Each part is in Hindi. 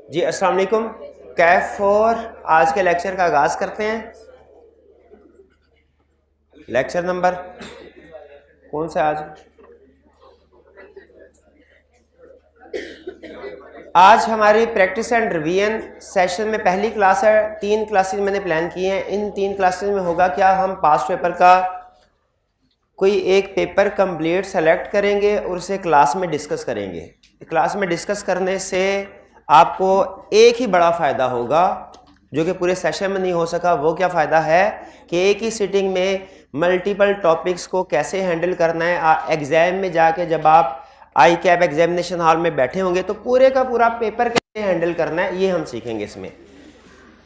जी अस्सलाम वालेकुम। कैफ 4 आज के लेक्चर का आगाज़ करते हैं। लेक्चर नंबर कौन सा आज? आज हमारी प्रैक्टिस एंड रिवीजन सेशन में पहली क्लास है। 3 क्लासेस मैंने प्लान की हैं। इन 3 क्लासेस में होगा क्या, हम पास्ट पेपर का कोई एक पेपर कंप्लीट सेलेक्ट करेंगे और उसे क्लास में डिस्कस करेंगे। क्लास में डिस्कस करने से आपको एक ही बड़ा फ़ायदा होगा जो कि पूरे सेशन में नहीं हो सका। वो क्या फ़ायदा है कि एक ही सिटिंग में मल्टीपल टॉपिक्स को कैसे हैंडल करना है। एग्ज़ाम में जाके जब आप आई कैप एग्जामिनेशन हॉल में बैठे होंगे तो पूरे का पूरा पेपर कैसे हैंडल करना है ये हम सीखेंगे। इसमें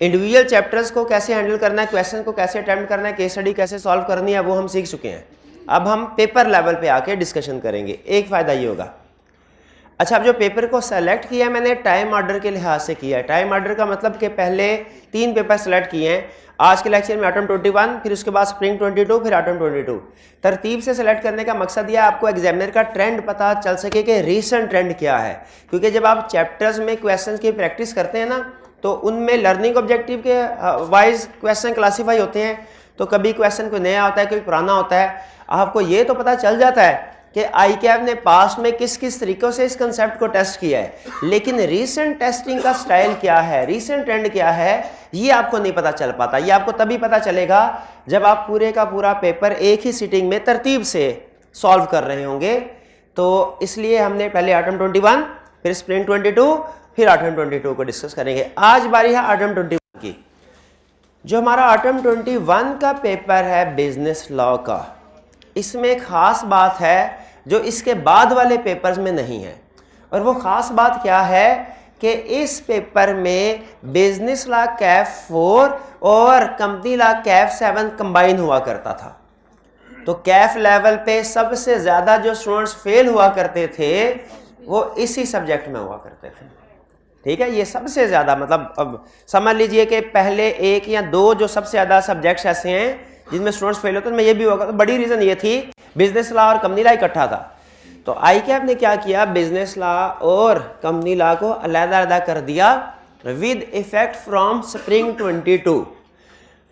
इंडिविजुअल चैप्टर्स को कैसे हैंडल करना है, क्वेश्चन को कैसे अटेम्प्ट करना है, केस स्टडी कैसे सॉल्व करनी है, वो हम सीख चुके हैं। अब हम पेपर लेवल पे आके डिस्कशन करेंगे। एक फ़ायदा ये होगा, अच्छा अब जो पेपर को सेलेक्ट किया है मैंने टाइम ऑर्डर के लिहाज से किया है। टाइम ऑर्डर का मतलब कि पहले 3 पेपर सेलेक्ट किए हैं। आज के लेक्चर में ऑटम 21, फिर उसके बाद स्प्रिंग 22, फिर ऑटम 22। तरतीब से सेलेक्ट करने का मकसद यह आपको एग्जामिनर का ट्रेंड पता चल सके कि रीसेंट ट्रेंड क्या है। क्योंकि जब आप चैप्टर्स में क्वेश्चन की प्रैक्टिस करते हैं ना तो उनमें लर्निंग ऑब्जेक्टिव के वाइज क्वेश्चन क्लासीफाई होते हैं। तो कभी क्वेश्चन कोई नया होता है, कोई पुराना होता है। आपको ये तो पता चल जाता है कि आई कैप ने पास्ट में किस किस तरीक़ों से इस कंसेप्ट को टेस्ट किया है, लेकिन रीसेंट टेस्टिंग का स्टाइल क्या है, रीसेंट ट्रेंड क्या है, ये आपको नहीं पता चल पाता। ये आपको तभी पता चलेगा जब आप पूरे का पूरा पेपर एक ही सिटिंग में तरतीब से सॉल्व कर रहे होंगे। तो इसलिए हमने पहले ऑटम 21, फिर स्प्रिंग 22, फिर ऑटम 22 को डिस्कस करेंगे। आज बारी है ऑटम 21 की। जो हमारा ऑटम 21 का पेपर है बिजनेस लॉ का, इसमें एक ख़ास बात है जो इसके बाद वाले पेपर्स में नहीं है। और वो ख़ास बात क्या है कि इस पेपर में बिजनेस लॉ कैफ 4 और कंपनी लॉ कैफ 7 कंबाइन हुआ करता था। तो कैफ लेवल पे सबसे ज़्यादा जो स्टूडेंट्स फेल हुआ करते थे वो इसी सब्जेक्ट में हुआ करते थे। ठीक है, ये सबसे ज़्यादा मतलब अब समझ लीजिए कि पहले 1 या 2 जो सबसे ज़्यादा सब्जेक्ट्स ऐसे हैं जिनमें स्टूडेंट्स फेल होते हैं, मैं ये भी होगा। तो बड़ी रीज़न ये थी बिजनेस लॉ और कंपनी लॉ इकट्ठा था। तो आई कैप ने क्या किया, बिजनेस लॉ और कंपनी लॉ को अलग-अलग कर दिया विद इफेक्ट फ्रॉम स्प्रिंग 22।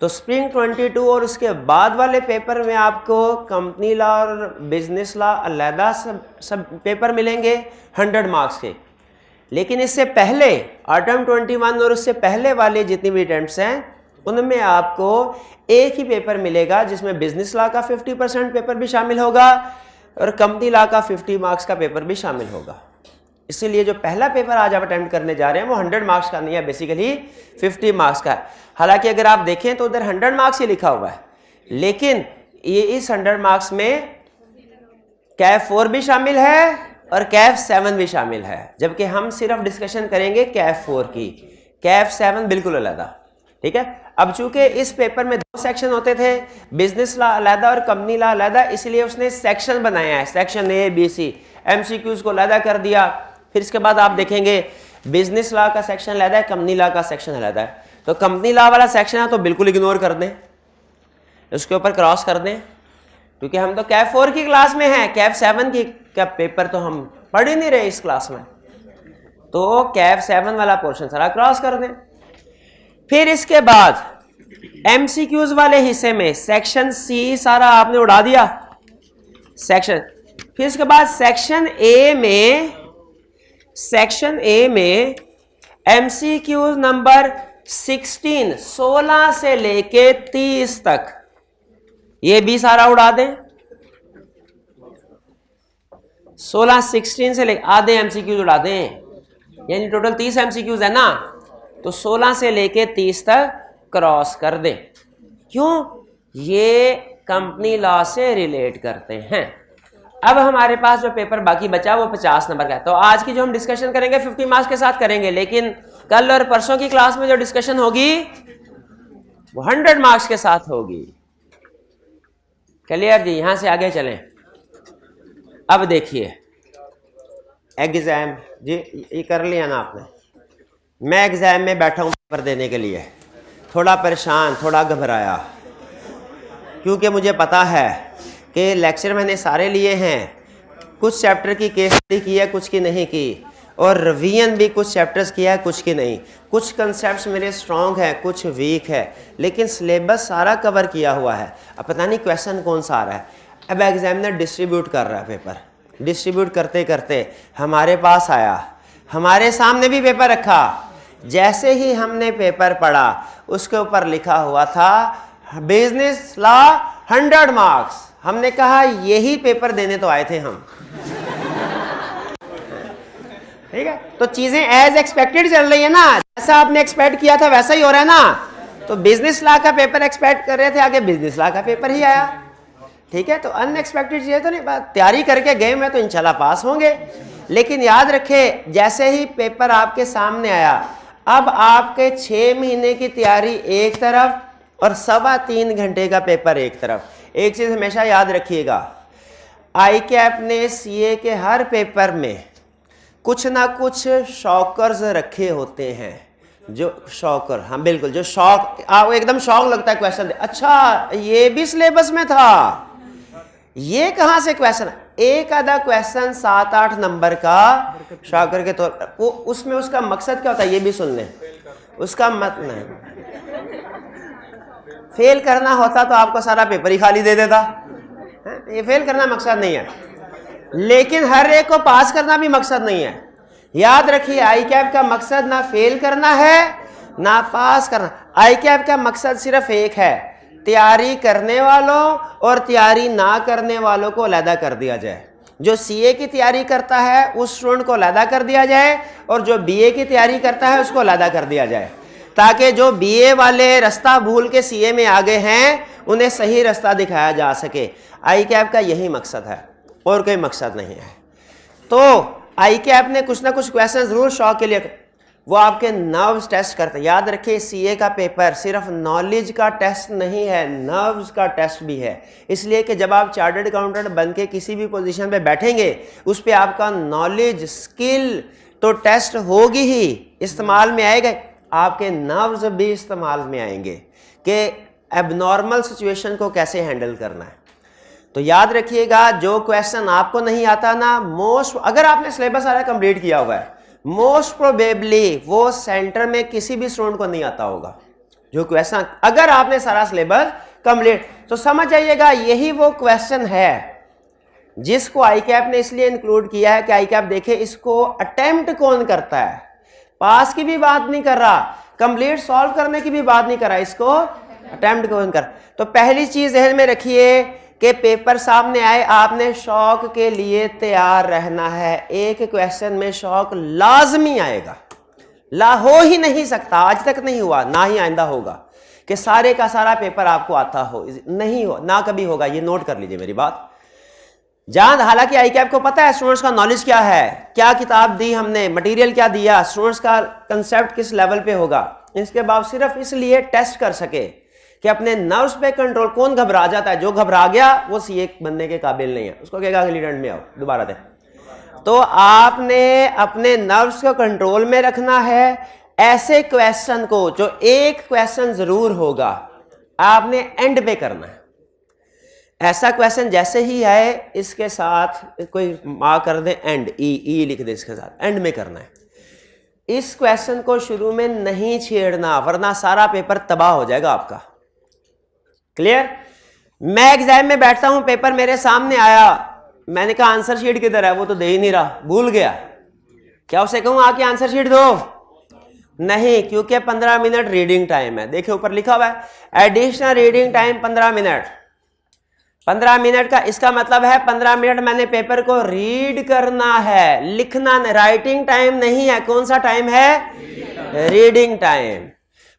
तो स्प्रिंग 22 और उसके बाद वाले पेपर में आपको कंपनी लॉ और बिजनेस लॉ अलग सब पेपर मिलेंगे 100 मार्क्स के। लेकिन इससे पहले ऑटम 21 और उससे पहले वाले जितनी भी अटेम्प्ट्स हैं उनमें आपको एक ही पेपर मिलेगा जिसमें बिजनेस लॉ का 50% पेपर भी शामिल होगा और कंपनी लॉ का 50 मार्क्स का पेपर भी शामिल होगा। इसीलिए जो पहला पेपर आज आप अटेम्प्ट करने जा रहे हैं वो 100 मार्क्स का नहीं है, बेसिकली 50 मार्क्स का है। हालांकि अगर आप देखें तो उधर 100 मार्क्स ही लिखा हुआ है, लेकिन ये इस 100 मार्क्स में कैफ 4 भी शामिल है और कैफ 7 भी शामिल है। जबकि हम सिर्फ डिस्कशन करेंगे कैफ 4 की, कैफ 7 बिल्कुल अलग। ठीक है, अब चूंकि इस पेपर में 2 सेक्शन होते थे, बिजनेस लॉ अलहदा और कंपनी लॉ अलहदा, इसलिए उसने सेक्शन बनाया है, section A B C. MCQs को अलहदा कर दिया। फिर इसके बाद आप देखेंगे बिजनेस लॉ का सेक्शन अलहदा है, कंपनी लॉ का सेक्शन अलहदा है। तो कंपनी लॉ वाला सेक्शन है तो बिल्कुल इग्नोर कर दें, उसके ऊपर क्रॉस कर दें, क्योंकि हम तो कैफ 4 की क्लास में हैं। कैफ 7 की का पेपर तो हम पढ़ ही नहीं रहे इस क्लास में, तो कैफ 7 वाला पोर्शन सारा क्रॉस कर दें। फिर इसके बाद एमसीक्यूज वाले हिस्से में सेक्शन सी सारा आपने उड़ा दिया सेक्शन। फिर इसके बाद सेक्शन ए में एमसीक्यूज नंबर 16 से लेके 30 तक ये भी सारा उड़ा दें। 16 से लेके आधे एमसीक्यूज उड़ा दें, यानी टोटल 30 एमसीक्यूज है ना, तो 16 से लेके 30 तक क्रॉस कर दें। क्यों? ये कंपनी लॉ से रिलेट करते हैं। अब हमारे पास जो पेपर बाकी बचा वो 50 नंबर का है। तो आज की जो हम डिस्कशन करेंगे 50 मार्क्स के साथ करेंगे, लेकिन कल और परसों की क्लास में जो डिस्कशन होगी वो 100 मार्क्स के साथ होगी। क्लियर जी? यहां से आगे चलें। अब देखिए एग्जाम जी, ये कर लिया ना आपने। मैं एग्जाम में बैठा हूँ पेपर देने के लिए, थोड़ा परेशान, थोड़ा घबराया, क्योंकि मुझे पता है कि लेक्चर मैंने सारे लिए हैं। कुछ चैप्टर की केस स्टडी की है, कुछ की नहीं की, और रिवीजन भी कुछ चैप्टर्स किया है, कुछ की नहीं। कुछ कंसेप्ट्स मेरे स्ट्रॉन्ग हैं, कुछ वीक है, लेकिन सिलेबस सारा कवर किया हुआ है। अब पता नहीं क्वेश्चन कौन सा आ रहा है। अब एग्जामिनर डिस्ट्रीब्यूट कर रहा है पेपर, डिस्ट्रीब्यूट करते करते हमारे पास आया, हमारे सामने भी पेपर रखा। जैसे ही हमने पेपर पढ़ा, उसके ऊपर लिखा हुआ था बिजनेस लॉ 100 मार्क्स। हमने कहा यही पेपर देने तो आए थे हम। ठीक है, तो चीजें एज एक्सपेक्टेड चल रही है ना, जैसा आपने एक्सपेक्ट किया था वैसा ही हो रहा है ना। तो बिजनेस लॉ का पेपर एक्सपेक्ट कर रहे थे, आगे बिजनेस लॉ का पेपर ही आया। ठीक है, तो अनएक्सपेक्टेड चीजें तो नहीं, तैयारी करके गए में तो इंशाल्लाह पास होंगे। लेकिन याद रखें, जैसे ही पेपर आपके सामने आया, अब आपके 6 महीने की तैयारी एक तरफ और 3.25 घंटे का पेपर एक तरफ। एक चीज हमेशा याद रखिएगा, ICAP ने CA के हर पेपर में कुछ ना कुछ शॉकर्स रखे होते हैं। जो शॉकर, हाँ बिल्कुल, जो शॉक, आपको एकदम शॉक लगता है क्वेश्चन, अच्छा ये भी सिलेबस में था, ये कहां से क्वेश्चन। एक आधा क्वेश्चन 7-8 नंबर का शॉकर के तौर पर, वो उसमें उसका मकसद क्या होता है ये भी सुन लें। उसका मतलब फेल करना होता तो आपको सारा पेपर ही खाली दे देता। ये फेल करना मकसद नहीं है, लेकिन हर एक को पास करना भी मकसद नहीं है। याद रखिए, ICAP का मकसद ना फेल करना है ना पास करना। ICAP का मकसद सिर्फ एक है, तैयारी करने वालों और तैयारी ना करने वालों को अलहदा कर दिया जाए। जो CA की तैयारी करता है उस स्टूडेंट को अलहदा कर दिया जाए, और जो BA की तैयारी करता है उसको अलहदा कर दिया जाए, ताकि जो BA वाले रास्ता भूल के CA में आ गए हैं उन्हें सही रास्ता दिखाया जा सके। ICAP का यही मकसद है, और कोई मकसद नहीं है। तो ICAP ने कुछ ना कुछ क्वेश्चन जरूर शौक के लिए, वो आपके नर्व्स टेस्ट करते हैं। याद रखिए, CA का पेपर सिर्फ नॉलेज का टेस्ट नहीं है, नर्व्स का टेस्ट भी है। इसलिए कि जब आप चार्टर्ड अकाउंटेंट बन के किसी भी पोजीशन पे बैठेंगे, उस पर आपका नॉलेज स्किल तो टेस्ट होगी ही, इस्तेमाल में आएगा, आपके नर्व्स भी इस्तेमाल में आएंगे कि एबनॉर्मल सिचुएशन को कैसे हैंडल करना है। तो याद रखिएगा, जो क्वेश्चन आपको नहीं आता ना, अगर आपने सिलेबस सारा कंप्लीट किया हुआ है, मोस्ट प्रोबेबली वो सेंटर में किसी भी स्टूडेंट को नहीं आता होगा जो क्वेश्चन, अगर आपने सारा सिलेबस कंप्लीट। तो समझ जाइएगा, यही वो क्वेश्चन है जिसको ICAP ने इसलिए इंक्लूड किया है कि ICAP देखे इसको अटेम्प्ट कौन करता है। पास की भी बात नहीं कर रहा, कंप्लीट सॉल्व करने की भी बात नहीं कर रहा, इसको अटेम्प्ट कौन कर। तो पहली चीज ध्यान में रखिए कि पेपर सामने आए, आपने शौक के लिए तैयार रहना है। एक क्वेश्चन में शौक लाजमी आएगा, ला हो ही नहीं सकता, आज तक नहीं हुआ, ना ही आइंदा होगा कि सारे का सारा पेपर आपको आता हो, नहीं हो, ना कभी होगा। ये नोट कर लीजिए मेरी बात। जहां हालांकि ICAP को पता है स्टूडेंट्स का नॉलेज क्या है, क्या किताब दी हमने, मटेरियल क्या दिया, स्टूडेंट्स का कंसेप्ट किस लेवल पे होगा, इसके बाद सिर्फ इसलिए टेस्ट कर सके कि अपने नर्व्स पे कंट्रोल। कौन घबरा जाता है, जो घबरा गया वो CA बनने के काबिल नहीं है, उसको कहेगा अगली टर्न में आओ दोबारा दे। तो आपने अपने नर्व्स को कंट्रोल में रखना है। ऐसे क्वेश्चन को, जो एक क्वेश्चन जरूर होगा, आपने एंड पे करना है। ऐसा क्वेश्चन जैसे ही आए, इसके साथ कोई मार्क कर दे, एंड, ई लिख दे, इसके साथ एंड में करना है। इस क्वेश्चन को शुरू में नहीं छेड़ना, वरना सारा पेपर तबाह हो जाएगा आपका। क्लियर? मैं एग्जाम में बैठता हूं, पेपर मेरे सामने आया, मैंने कहा आंसर शीट किधर है, वो तो दे ही नहीं रहा, भूल गया। क्या उसे कहूं आके आंसर शीट दो? नहीं, क्योंकि 15 मिनट रीडिंग टाइम है। देखिए ऊपर लिखा हुआ है additional reading time 15 minute. 15 minute का इसका मतलब है 15 मिनट मैंने पेपर को रीड करना है, लिखना, राइटिंग टाइम नहीं है। कौन सा टाइम है? Reading time.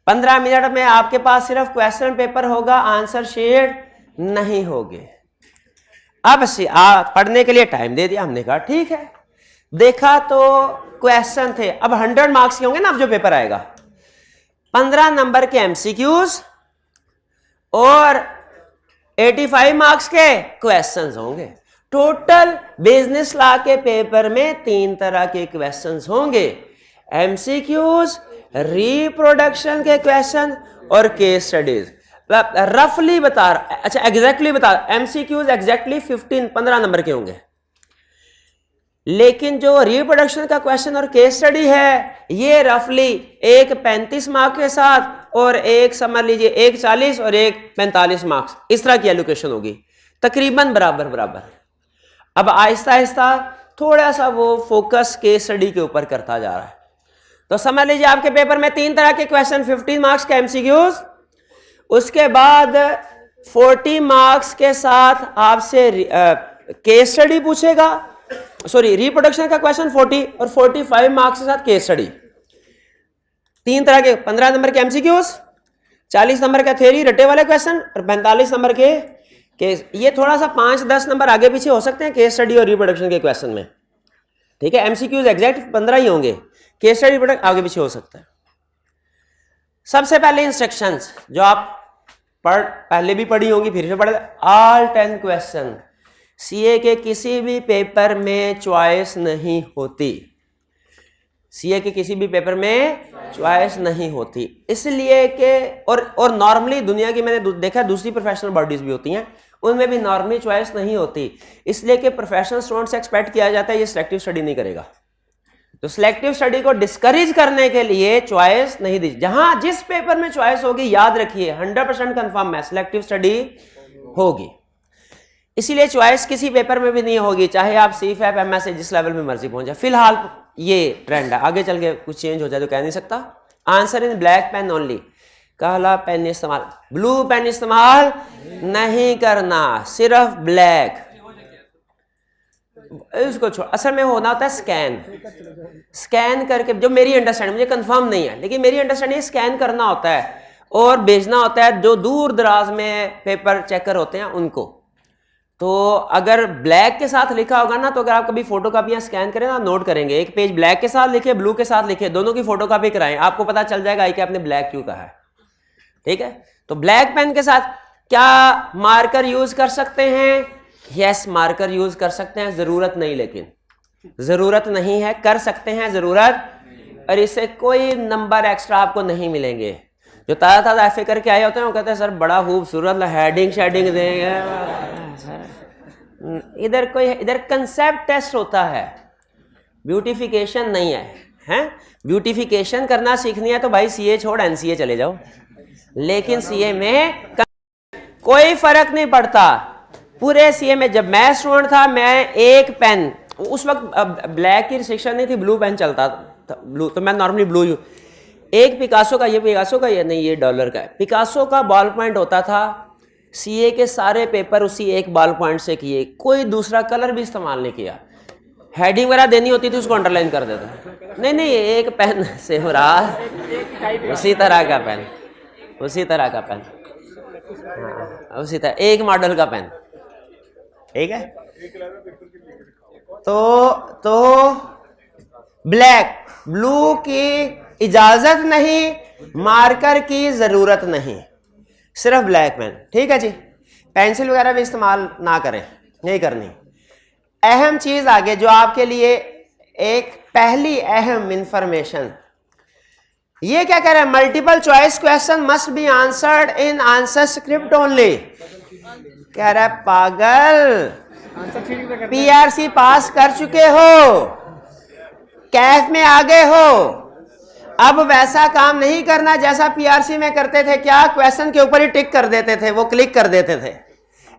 15 मिनट में आपके पास सिर्फ क्वेश्चन पेपर होगा, आंसर शीट नहीं होगी। अब पढ़ने के लिए टाइम दे दिया, हमने कहा ठीक है। देखा तो क्वेश्चन थे, अब 100 मार्क्स के होंगे ना, अब जो पेपर आएगा 15 नंबर के MCQs और 85 मार्क्स के क्वेश्चंस होंगे। टोटल बिजनेस लॉ के पेपर में 3 तरह के क्वेश्चंस होंगे, MCQs, रिप्रोडक्शन के क्वेश्चन और केस स्टडीज। रफली बता रहा, अच्छा एग्जैक्टली बता, MCQs एग्जैक्टली 15 नंबर के होंगे, लेकिन जो रिप्रोडक्शन का क्वेश्चन और केस स्टडी है ये रफली एक 35 मार्क के साथ और एक समझ लीजिए एक 40 और एक 45 मार्क्स, इस तरह की एलोकेशन होगी, तकरीबन बराबर बराबर। अब आहिस्ता आहिस्ता थोड़ा सा वो फोकस केस स्टडी के ऊपर करता जा रहा है। तो समझ लीजिए आपके पेपर में 3 तरह के क्वेश्चन, 15 मार्क्स के एमसीक्यूज, उसके बाद 40 मार्क्स के साथ आपसे केस स्टडी पूछेगा, सॉरी रिप्रोडक्शन का क्वेश्चन 40 और 45 मार्क्स के साथ केस स्टडी। 3 तरह के 15 नंबर के एमसीक्यूज, 40 नंबर का थ्योरी रटे वाले क्वेश्चन और 45 नंबर के केस। ये थोड़ा सा 5-10 नंबर आगे पीछे हो सकते हैं केस स्टडी और रिप्रोडक्शन के क्वेश्चन में, ठीक है। एमसीक्यूज एग्जैक्ट 15 ही होंगे, केस स्टडी रिप्रोडक्शन आगे पीछे हो सकता है। सबसे पहले इंस्ट्रक्शंस जो आप पहले भी पढ़ी होंगी फिर से पढ़, ऑल 10 क्वेश्चन सीए के किसी भी पेपर में चॉइस नहीं होती, सीए के किसी भी पेपर में चॉइस नहीं होती, इसलिए कि और नॉर्मली दुनिया की मैंने देखा दूसरी प्रोफेशनल बॉडीज भी होती हैं, उनमें भी नॉर्मली चॉइस नहीं होती, इसलिए कि प्रोफेशनल स्टूडेंट से एक्सपेक्ट किया जाता है ये सिलेक्टिव स्टडी नहीं करेगा। तो सिलेक्टिव स्टडी को डिस्करेज करने के लिए चॉइस नहीं दी। जहां जिस पेपर में चॉइस होगी याद रखिए 100% कंफर्म है सिलेक्टिव स्टडी होगी, इसीलिए चॉइस किसी पेपर में भी नहीं होगी, चाहे आप सीफैप एमएस जिस लेवल में मर्जी पहुंच जाए। फिलहाल ये ट्रेंड है, आगे चल के कुछ चेंज हो जाए तो कह नहीं सकता। Answer in black pen only, काला पेन इस्तेमाल, ब्लू पेन इस्तेमाल नहीं करना, सिर्फ ब्लैक। इसको छोड़, असल में होना होता है स्कैन करके, जो मेरी अंडरस्टैंडिंग, मुझे कंफर्म नहीं है लेकिन मेरी अंडरस्टैंडिंग स्कैन करना होता है और भेजना होता है जो दूर दराज में पेपर चेकर होते हैं उनको। तो अगर ब्लैक के साथ लिखा होगा ना, तो अगर आप कभी फोटो कापियां स्कैन करें ना, नोट करेंगे एक पेज ब्लैक के साथ लिखे, ब्लू के साथ लिखे, दोनों की फोटो कापी कराएं, आपको पता चल जाएगा कि आपने ब्लैक क्यों कहा है, ठीक है। तो ब्लैक पेन के साथ क्या मार्कर यूज कर सकते हैं? यस, मार्कर यूज कर सकते हैं, जरूरत नहीं, लेकिन जरूरत नहीं है, कर सकते हैं, जरूरत, और इससे कोई नंबर एक्स्ट्रा आपको नहीं मिलेंगे। जो ताज़ा एफए करके आए होते हैं वो कहते हैं सर बड़ा खूबसूरत हेडिंग शेडिंग देंगे, इधर कंसेप्ट टेस्ट होता है, ब्यूटिफिकेशन नहीं है, हैं? ब्यूटिफिकेशन करना सीखनी है तो भाई सीए छोड़ एनसीए चले जाओ, लेकिन सीए में कोई फर्क नहीं पड़ता। पूरे सीए में जब मैं स्टूडेंट था, मैं एक पेन, उस वक्त ब्लैक की रिस्ट्रिक्शन नहीं थी, ब्लू पेन चलता था, ब्लू, तो मैं नॉर्मली ब्लू एक पिकासो का, ये पिकासो का, ये नहीं, ये डॉलर का है, पिकासो का बॉल पॉइंट होता था। सीए के सारे पेपर उसी एक बॉल पॉइंट से किए, कोई दूसरा कलर भी इस्तेमाल नहीं किया। हेडिंग वगैरह देनी होती थी उसको अंडरलाइन कर देता, नहीं एक पेन से हो रहा, उसी तरह का पेन, उसी तरह का पेन, हाँ, उसी तरह एक मॉडल का पेन, ठीक है। तो ब्लैक, ब्लू की इजाजत नहीं, मार्कर की जरूरत नहीं, सिर्फ ब्लैक पेन, ठीक है जी। पेंसिल वगैरह भी इस्तेमाल ना करें, नहीं करनी। अहम चीज आगे जो आपके लिए एक पहली अहम इंफॉर्मेशन, ये क्या कह रहा है? Multiple choice question must be answered in answer script only. कह रहा है पागल, पीआरसी पास कर चुके हो, कैफ में आ गए हो, अब वैसा काम नहीं करना जैसा पीआरसी में करते थे। क्या क्वेश्चन के ऊपर ही टिक कर देते थे, वो क्लिक कर देते थे,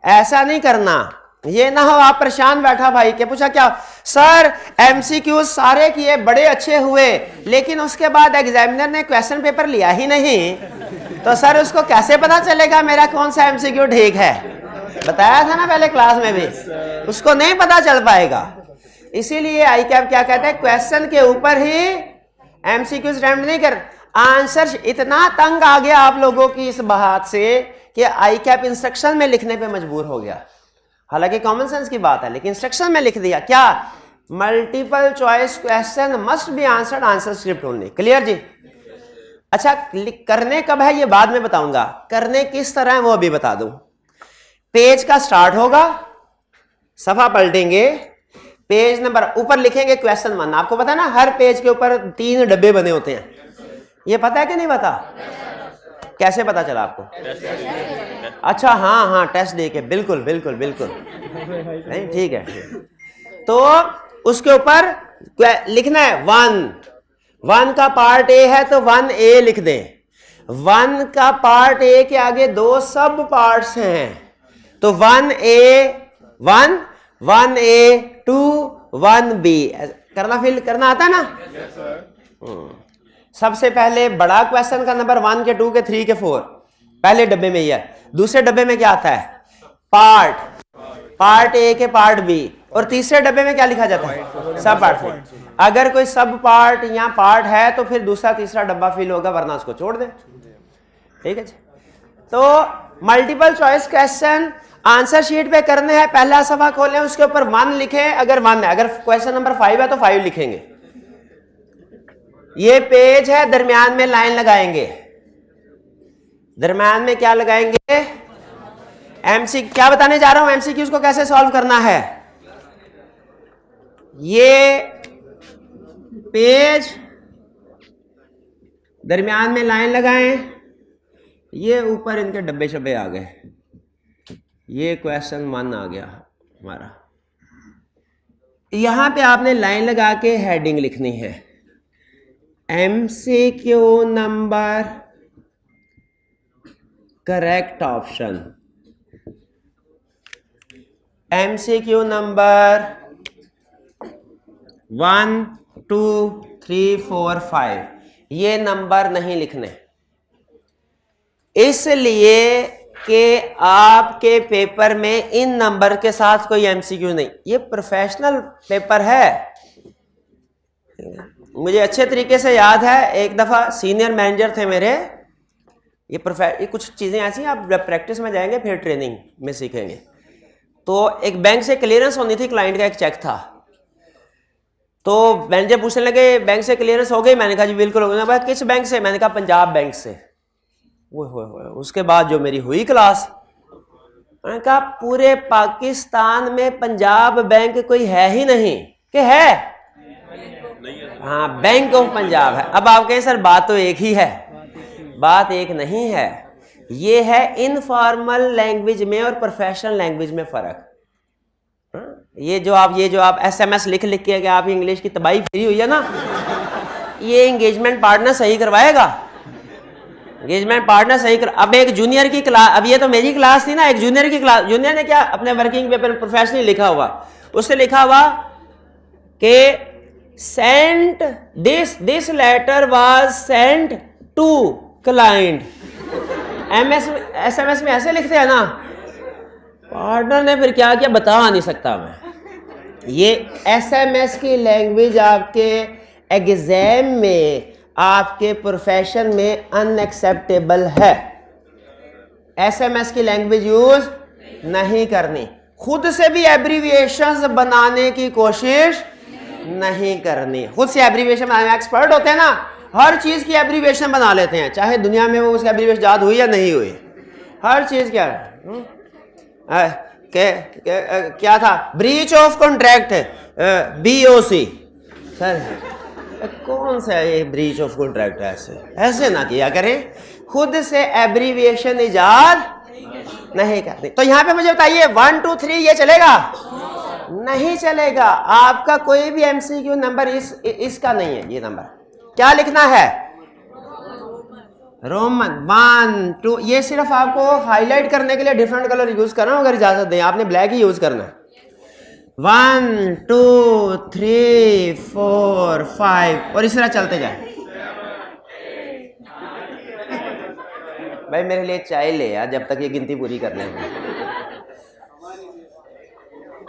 ऐसा नहीं करना। ये ना हो आप परेशान बैठा भाई के पूछा क्या सर एमसीक्यू सारे किए बड़े अच्छे हुए, लेकिन उसके बाद एग्जामिनर ने क्वेश्चन पेपर लिया ही नहीं, तो सर उसको कैसे पता चलेगा मेरा कौन सा एमसीक्यू ठीक है? बताया था ना पहले क्लास में भी, उसको नहीं पता चल पाएगा। इसीलिए आईकैप क्या कहते हैं, क्वेश्चन के ऊपर ही एमसीक्यू अटेम्प्ट नहीं कर। आंसर इतना तंग आ गया आप लोगों की इस बात से कि आईकैप इंस्ट्रक्शन में लिखने पे मजबूर हो गया, हालांकि कॉमन सेंस की बात है, लेकिन इंस्ट्रक्शन में लिख दिया क्या, multiple choice question must be answered answer script only. Clear जी? अच्छा, करने कब है ये बाद में बताऊंगा, करने किस तरह है वो अभी बता दूं। पेज का स्टार्ट होगा, सफा पलटेंगे, पेज नंबर ऊपर लिखेंगे क्वेश्चन 1। आपको पता है ना हर पेज के ऊपर 3 डब्बे बने होते हैं, ये पता है कि नहीं पता? कैसे पता चला आपको? अच्छा हाँ, टेस्ट दे के, बिल्कुल बिल्कुल बिल्कुल, नहीं ठीक है। तो उसके ऊपर लिखना है 1 का पार्ट ए है तो 1A लिख दें। 1 का पार्ट ए के आगे 2 सब पार्ट्स हैं तो 1A 1A 2 1B करना फिल करना आता है ना? yes, sir. सबसे पहले बड़ा क्वेश्चन का नंबर 1 के 2 के 3 के 4 पहले डब्बे में ही है। दूसरे डब्बे में क्या आता है? पार्ट ए के पार्ट बी। और तीसरे डब्बे में क्या लिखा जाता है? सब पार्ट। अगर कोई सब पार्ट या पार्ट है तो फिर दूसरा तीसरा डब्बा फिल होगा, वरना उसको छोड़ दे। ठीक है जी। तो multiple choice question answer sheet पे करने हैं। पहला सफा खोलें, उसके ऊपर 1 लिखें अगर 1 है। अगर क्वेश्चन नंबर 5 है तो 5 लिखेंगे। ये पेज है, दरमियान में लाइन लगाएंगे। दरमियान में क्या लगाएंगे? एमसी। क्या बताने जा रहा हूं? एमसीक्यूज को कैसे सॉल्व करना है। ये पेज, दरमियान में लाइन लगाएं। ये ऊपर इनके डब्बे शब्बे आ गए। ये क्वेश्चन 1 आ गया हमारा। यहां पे आपने लाइन लगा के हेडिंग लिखनी है, MCQ number correct option. MCQ number 1 2 3 4 5 ये नंबर नहीं लिखने, इसलिए कि आपके पेपर में इन नंबर के साथ कोई एमसीक्यू नहीं। ये प्रोफेशनल पेपर है। मुझे अच्छे तरीके से याद है, एक दफ़ा सीनियर मैनेजर थे मेरे। ये कुछ चीज़ें ऐसी हैं, आप जब प्रैक्टिस में जाएंगे फिर ट्रेनिंग में सीखेंगे। तो एक बैंक से क्लियरेंस होनी थी, क्लाइंट का एक चेक था। तो मैनेजर पूछने लगे बैंक से क्लियरेंस हो गई? मैंने कहा जी बिल्कुल हो गई। किस बैंक से? मैंने कहा पंजाब बैंक से। वो उसके बाद जो मेरी हुई क्लास, मैंने कहा पूरे पाकिस्तान में पंजाब बैंक कोई है ही नहीं कि है? हाँ, बैंक ऑफ पंजाब है। अब आप कहें सर बात तो एक ही है। बात एक नहीं है, ये है इनफॉर्मल लैंग्वेज में और प्रोफेशनल लैंग्वेज में फर्क। ये जो आप एसएमएस लिख के आप इंग्लिश की तबाही फिरी हुई है ना, ये एंगेजमेंट पार्टनर सही करवाएगा। एंगेजमेंट पार्टनर सही कर। अब एक जूनियर की क्लास, अब ये तो मेरी क्लास थी ना, एक जूनियर की क्लास। जूनियर ने क्या अपने वर्किंग पेपर में प्रोफेशनली लिखा हुआ, उससे लिखा हुआ कि sent this letter was sent to client. SMS में ऐसे लिखते हैं ना। पार्टनर ने फिर क्या किया बता नहीं सकता मैं। ये एसएमएस की लैंग्वेज आपके एग्जाम में, आपके प्रोफेशन में अनएक्सेप्टेबल है। एसएमएस की लैंग्वेज यूज नहीं करनी। खुद से भी एब्रीविएशंस बनाने की कोशिश नहीं करनी। खुद से एब्रीविएशन बनाने एक्सपर्ट होते हैं ना, हर चीज की एब्रीविएशन बना लेते हैं, चाहे दुनिया में वो उसकी एब्रीविएशन याद हुई या नहीं हुई। हर चीज क्या था? Breach of contract, BOC। Sir कौन सा ये ब्रीच ऑफ कॉन्ट्रैक्ट है? ऐसे ना किया करें, खुद से एब्रीविएशन इजाद नहीं करनी। तो यहां पे मुझे बताइए 1 2 3 ये चलेगा? नहीं चलेगा। आपका कोई भी एमसीक्यू नंबर इसका नहीं है। ये नंबर क्या लिखना है? रोमन 1 2। ये सिर्फ आपको हाईलाइट करने के लिए डिफरेंट कलर यूज कर रहा हूं, अगर इजाजत दें। आपने ब्लैक ही यूज करना है। 1 2 3 4 5 और इस तरह चलते जाए। भाई मेरे लिए चाय ले यार, जब तक ये गिनती पूरी कर लेंगे।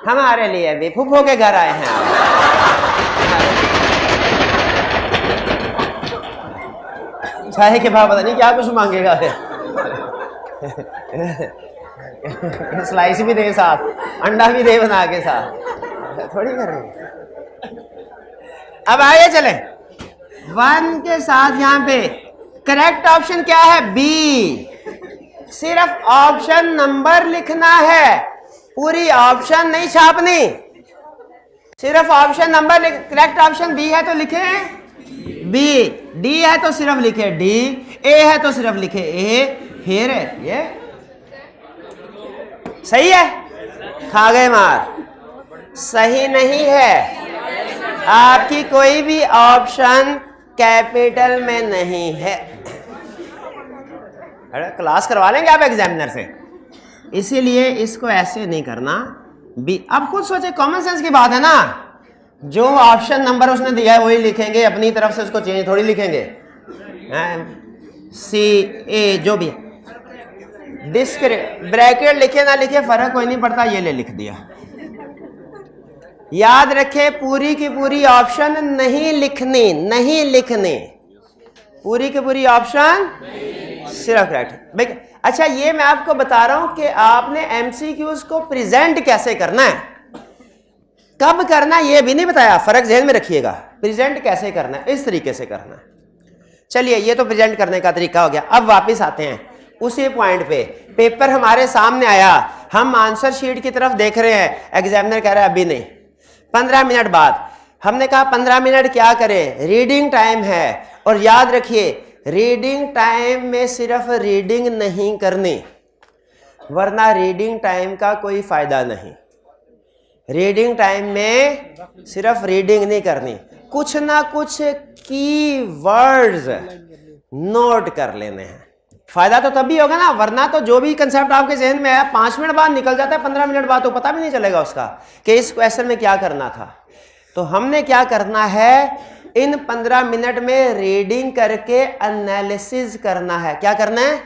हमारे लिए भी फूफो के घर आए हैं आप। चाय के भाव पता नहीं क्या कुछ मांगेगा फिर। स्लाइस भी दे साथ, अंडा भी दे बना के साथ, थोड़ी करेंगे। अब आगे चले 1 के साथ। यहां पे करेक्ट ऑप्शन क्या है? बी। सिर्फ ऑप्शन नंबर लिखना है, पूरी ऑप्शन नहीं छापनी, सिर्फ option number. Correct option B है तो लिखे बी, डी है तो सिर्फ लिखे डी, ए है तो सिर्फ लिखे ए। फिर ये सही है? खा गए मार। सही नहीं है। आपकी कोई भी ऑप्शन कैपिटल में नहीं है। अरे क्लास करवा लेंगे आप एग्जामिनर से, इसीलिए इसको ऐसे नहीं करना। बी अब खुद सोचे, कॉमन सेंस की बात है ना, जो ऑप्शन नंबर उसने दिया है वही लिखेंगे, अपनी तरफ से उसको चेंज थोड़ी लिखेंगे। सी ए जो भी ब्रैकेट लिखे ना लिखे फर्क कोई नहीं पड़ता, ये ले लिख दिया। याद रखे पूरी की पूरी ऑप्शन नहीं लिखनी, नहीं लिखनी, पूरी की पूरी ऑप्शन सिर्फ करेक्ट। अच्छा ये मैं आपको बता रहा हूं कि आपने एमसीक्यूज को प्रेजेंट कैसे करना है, कब करना है ये भी नहीं बताया, फर्क ज़हन में रखिएगा। प्रेजेंट कैसे करना है, इस तरीके से करना है। चलिए ये तो प्रेजेंट करने का तरीका हो गया। अब वापस आते हैं उसी पॉइंट पे। पेपर हमारे सामने आया, हम आंसर शीट की तरफ देख रहे हैं, एग्जामिनर कह रहा है अभी नहीं, 15 मिनट बाद। हमने कहा 15 मिनट क्या करें, रीडिंग टाइम है। और याद रखिए रीडिंग टाइम में सिर्फ रीडिंग नहीं करनी, वरना रीडिंग टाइम का कोई फायदा नहीं। रीडिंग टाइम में सिर्फ रीडिंग नहीं करनी, कुछ ना कुछ की वर्ड्स नोट कर लेने हैं। फायदा तो तभी होगा ना, वरना तो जो भी कंसेप्ट आपके जहन में है 5 मिनट बाद निकल जाता है, 15 मिनट बाद तो पता भी नहीं चलेगा उसका कि इस क्वेश्चन में क्या करना था। तो हमने क्या करना है, इन 15 मिनट में रीडिंग करके एनालिसिस करना है। क्या करना है,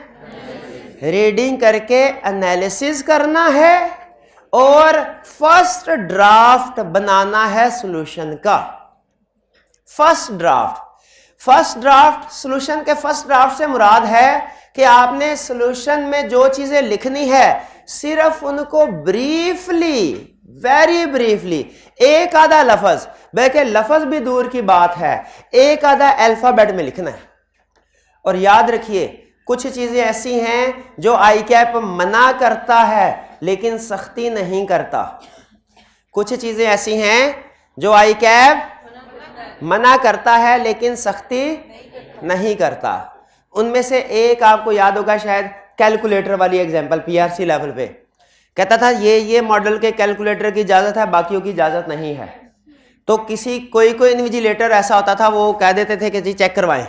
रीडिंग करके एनालिसिस करना है और फर्स्ट ड्राफ्ट बनाना है सॉल्यूशन का। फर्स्ट ड्राफ्ट सॉल्यूशन के फर्स्ट ड्राफ्ट से मुराद है कि आपने सॉल्यूशन में जो चीजें लिखनी है सिर्फ उनको ब्रीफली, वेरी ब्रीफली, एक आधा लफ्ज, बल्कि लफ्ज भी दूर की बात है, एक आधा अल्फाबेट में लिखना है। और याद रखिए कुछ चीजें ऐसी हैं जो आई कैप मना करता है लेकिन सख्ती नहीं करता। कुछ चीजें ऐसी हैं जो आई कैप मना करता है लेकिन सख्ती नहीं करता। उनमें से एक आपको याद होगा शायद, कैलकुलेटर वाली एग्जांपल, पीआरसी लेवल पे कहता था ये मॉडल के कैलकुलेटर की इजाजत है, बाकियों की इजाजत नहीं है। तो कोई इन्विजिलेटर ऐसा होता था वो कह देते थे कि जी चेक करवाएं,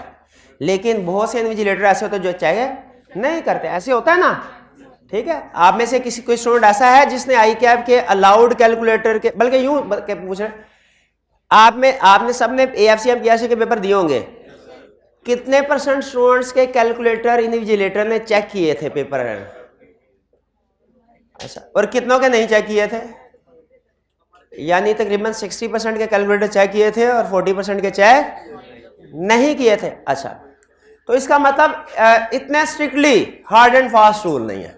लेकिन बहुत से इन्विजिलेटर ऐसे होते जो चेक नहीं करते। ऐसे होता है ना, ठीक है। आप में से कोई स्टूडेंट ऐसा है जिसने आई कैप के अलाउड कैलकुलेटर के, बल्कि यूं पूछ रहे, आपने सबने एएफसी पीआरसी के पेपर दिए होंगे, कितने % स्टूडेंट्स के कैलकुलेटर इन्विजिलेटर ने चेक किए थे पेपर? अच्छा, और कितनों के नहीं चेक किए थे? यानी तकरीबन 60% के कैलकुलेटर चेक किए थे और 40% के चेक नहीं किए थे। अच्छा, तो इसका मतलब इतना strictly hard and fast rule नहीं है।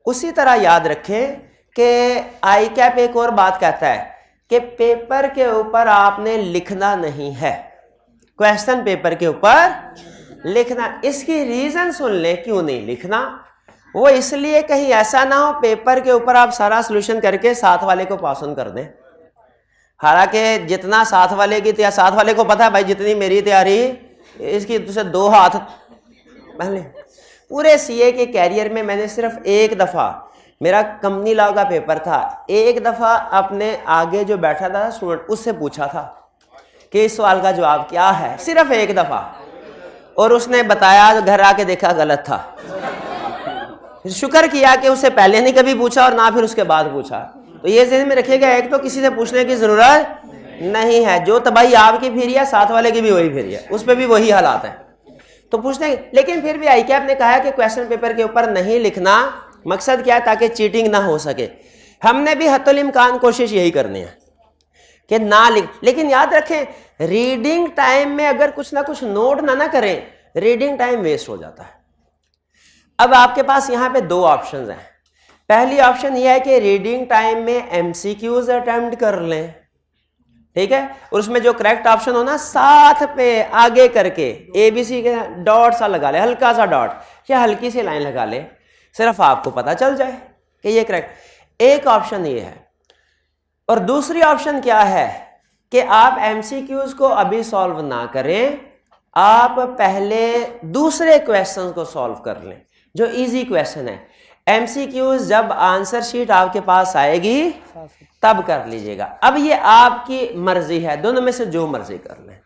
उसी तरह याद रखें कि आई कैप एक और बात कहता है कि पेपर के ऊपर आपने लिखना नहीं है, क्वेश्चन पेपर के ऊपर लिखना। इसकी रीजन सुन ले क्यों नहीं लिखना। वो इसलिए कहीं ऐसा ना हो पेपर के ऊपर आप सारा सॉल्यूशन करके साथ वाले को पास ऑन कर दें। हालांकि जितना साथ वाले की तैयारी, साथ वाले को पता है भाई जितनी मेरी तैयारी इसकी तुझे 2 हाथ पहले। पूरे सीए के कैरियर में मैंने सिर्फ एक दफ़ा, मेरा कंपनी लॉ का पेपर था, एक दफ़ा अपने आगे जो बैठा था स्टूडेंट उससे पूछा था कि इस सवाल का जवाब क्या है, सिर्फ एक दफ़ा, और उसने बताया, घर आके देखा गलत था। फिर शुक्र किया कि उससे पहले नहीं कभी पूछा और ना फिर उसके बाद पूछा। तो ये ज़हन में रखिएगा, एक तो किसी से पूछने की ज़रूरत नहीं है, जो तबाही आपकी फिरी है साथ वाले की भी वही फिरी है, उस पर भी वही हालात है, तो पूछने। लेकिन फिर भी आई कैप ने कहा कि क्वेश्चन पेपर के ऊपर नहीं लिखना। मकसद क्या है? ताकि चीटिंग ना हो सके। हमने भी हत्तुल इम्कान कोशिश यही करनी है कि ना लिख। लेकिन याद रखें रीडिंग टाइम में अगर कुछ ना कुछ नोट ना करें, रीडिंग टाइम वेस्ट हो जाता है। अब आपके पास यहाँ पे 2 ऑप्शंस हैं। पहली ऑप्शन यह है कि रीडिंग टाइम में एमसीक्यूज अटेम्प्ट कर लें, ठीक है, और उसमें जो करेक्ट ऑप्शन हो ना साथ पे आगे करके ABC के डॉट सा लगा ले, हल्का सा डॉट या हल्की सी लाइन लगा ले, सिर्फ आपको पता चल जाए कि ये करेक्ट। एक ऑप्शन ये है। और दूसरी ऑप्शन क्या है कि आप एमसीक्यूज को अभी सॉल्व ना करें, आप पहले दूसरे क्वेश्चन को सॉल्व कर लें जो इजी क्वेश्चन है। एमसीक्यूज जब आंसर शीट आपके पास आएगी तब कर लीजिएगा। अब ये आपकी मर्जी है, दोनों में से जो मर्जी कर लें,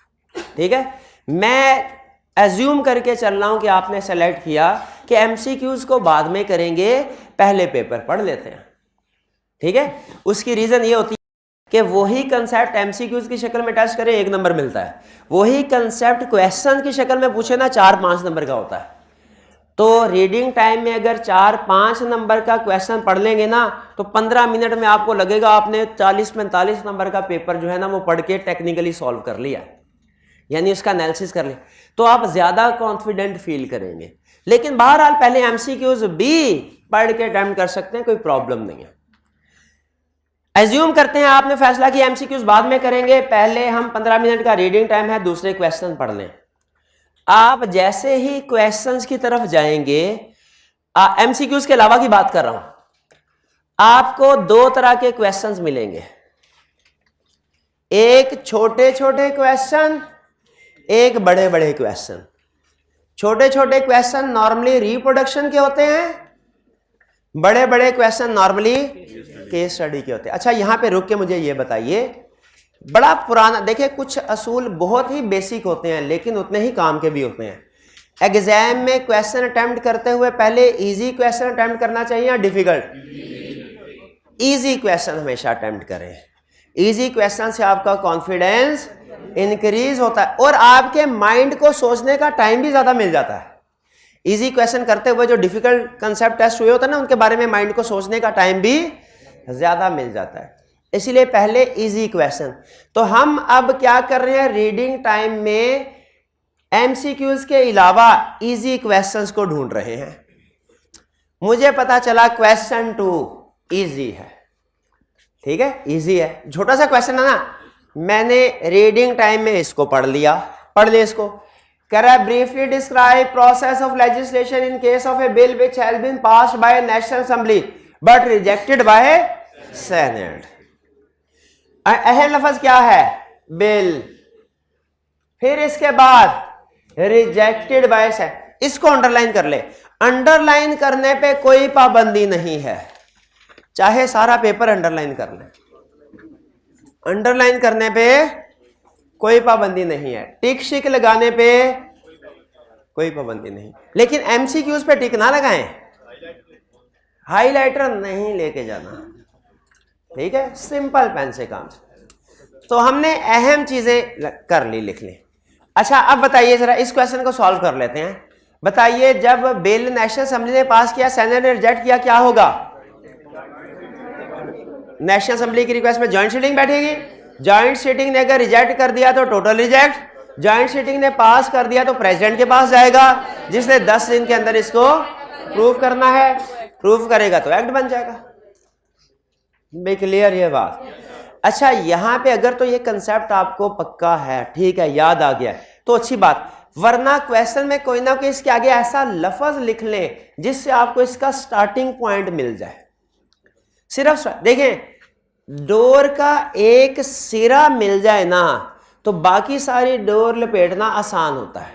ठीक है। मैं एज्यूम करके चल रहा हूं कि आपने सेलेक्ट किया कि एमसीक्यूज को बाद में करेंगे, पहले पेपर पढ़ लेते हैं, ठीक है। उसकी रीजन ये होती है कि वही कंसेप्ट एमसीक्यूज की शक्ल में टेस्ट करें 1 नंबर मिलता है, वही कंसेप्ट क्वेश्चन की शक्ल में पूछे ना 4-5 नंबर का होता है। तो रीडिंग टाइम में अगर 4-5 नंबर का क्वेश्चन पढ़ लेंगे ना तो 15 मिनट में आपको लगेगा आपने 40-45 नंबर का पेपर जो है ना वो पढ़ के टेक्निकली सॉल्व कर लिया, यानी उसका एनालिसिस कर लिया, तो आप ज्यादा कॉन्फिडेंट फील करेंगे। लेकिन बहरहाल पहले एमसीक्यूज भी पढ़ के अटेम्प्ट कर सकते हैं, कोई प्रॉब्लम नहीं है। एज्यूम करते हैं आपने फैसला किया एमसीक्यूज बाद में करेंगे, पहले हम 15 मिनट का रीडिंग टाइम है, दूसरे क्वेश्चन पढ़ लें। आप जैसे ही क्वेश्चंस की तरफ जाएंगे, एमसीक्यूज के अलावा की बात कर रहा हूं, आपको 2 तरह के क्वेश्चंस मिलेंगे, एक छोटे छोटे क्वेश्चन, एक बड़े बड़े क्वेश्चन। छोटे छोटे क्वेश्चन नॉर्मली रिप्रोडक्शन के होते हैं, बड़े बड़े क्वेश्चन नॉर्मली केस स्टडी के होते हैं। अच्छा यहां पे रुक के मुझे ये बताइए, बड़ा पुराना, देखिए कुछ असूल बहुत ही बेसिक होते हैं लेकिन उतने ही काम के भी होते हैं। एग्जाम में क्वेश्चन अटेम्प्ट करते हुए पहले इजी क्वेश्चन अटेम्प्ट करना चाहिए या डिफिकल्ट? इजी क्वेश्चन हमेशा अटेम्प्ट करें, इजी क्वेश्चन से आपका कॉन्फिडेंस इंक्रीज होता है और आपके माइंड को सोचने का टाइम भी ज्यादा मिल जाता है। इजी क्वेश्चन करते हुए जो डिफिकल्ट कंसेप्ट टेस्ट हुए होते हैं ना उनके बारे में माइंड को सोचने का टाइम भी ज्यादा मिल जाता है, इसलिए पहले इजी क्वेश्चन। तो हम अब क्या कर रहे हैं, रीडिंग टाइम में एमसीक्यूज के अलावा इजी क्वेश्चंस को ढूंढ रहे हैं। मुझे पता चला क्वेश्चन 2 इजी है, ठीक है, इजी है, छोटा सा क्वेश्चन है ना, मैंने रीडिंग टाइम में इसको पढ़ लिया, पढ़ लिया इसको। कह रहा है briefly describe process of legislation in case of a bill which has been passed by national assembly but rejected by senate. अहम लफ्ज क्या है? बिल, फिर इसके बाद रिजेक्टेड बाय सेनेट। इसको अंडरलाइन कर ले, अंडरलाइन करने पे कोई पाबंदी नहीं है, चाहे सारा पेपर अंडरलाइन कर ले, अंडरलाइन करने पे कोई पाबंदी नहीं है, टिक शिक लगाने पे कोई पाबंदी नहीं। लेकिन एमसीक्यूज पे टिक ना लगाएं, हाइलाइटर नहीं लेके जाना, ठीक है, सिंपल पेन से काम। तो हमने अहम चीजें कर ली, लिख ली। अच्छा अब बताइए जरा इस क्वेश्चन को सॉल्व कर लेते हैं। बताइए जब बिल नेशनल असेंबली ने पास किया, सेनेट ने रिजेक्ट किया, क्या होगा? नेशनल असेंबली की रिक्वेस्ट में जॉइंट सीटिंग बैठेगी, जॉइंट सीटिंग ने अगर रिजेक्ट कर दिया तो टोटल रिजेक्ट, जॉइंट सीटिंग ने पास कर दिया तो प्रेसिडेंट के पास जाएगा जिसने 10 दिन के अंदर इसको प्रूव करना है, प्रूव करेगा तो एक्ट बन जाएगा। बे क्लियर ये बात? अच्छा यहां पे अगर तो ये कंसेप्ट आपको पक्का है, ठीक है, याद आ गया तो अच्छी बात, वरना क्वेश्चन में कोई ना कोई इसके आगे ऐसा लफ्ज लिख लें जिससे आपको इसका स्टार्टिंग पॉइंट मिल जाए। सिर्फ देखें डोर का एक सिरा मिल जाए ना तो बाकी सारी डोर लपेटना आसान होता है।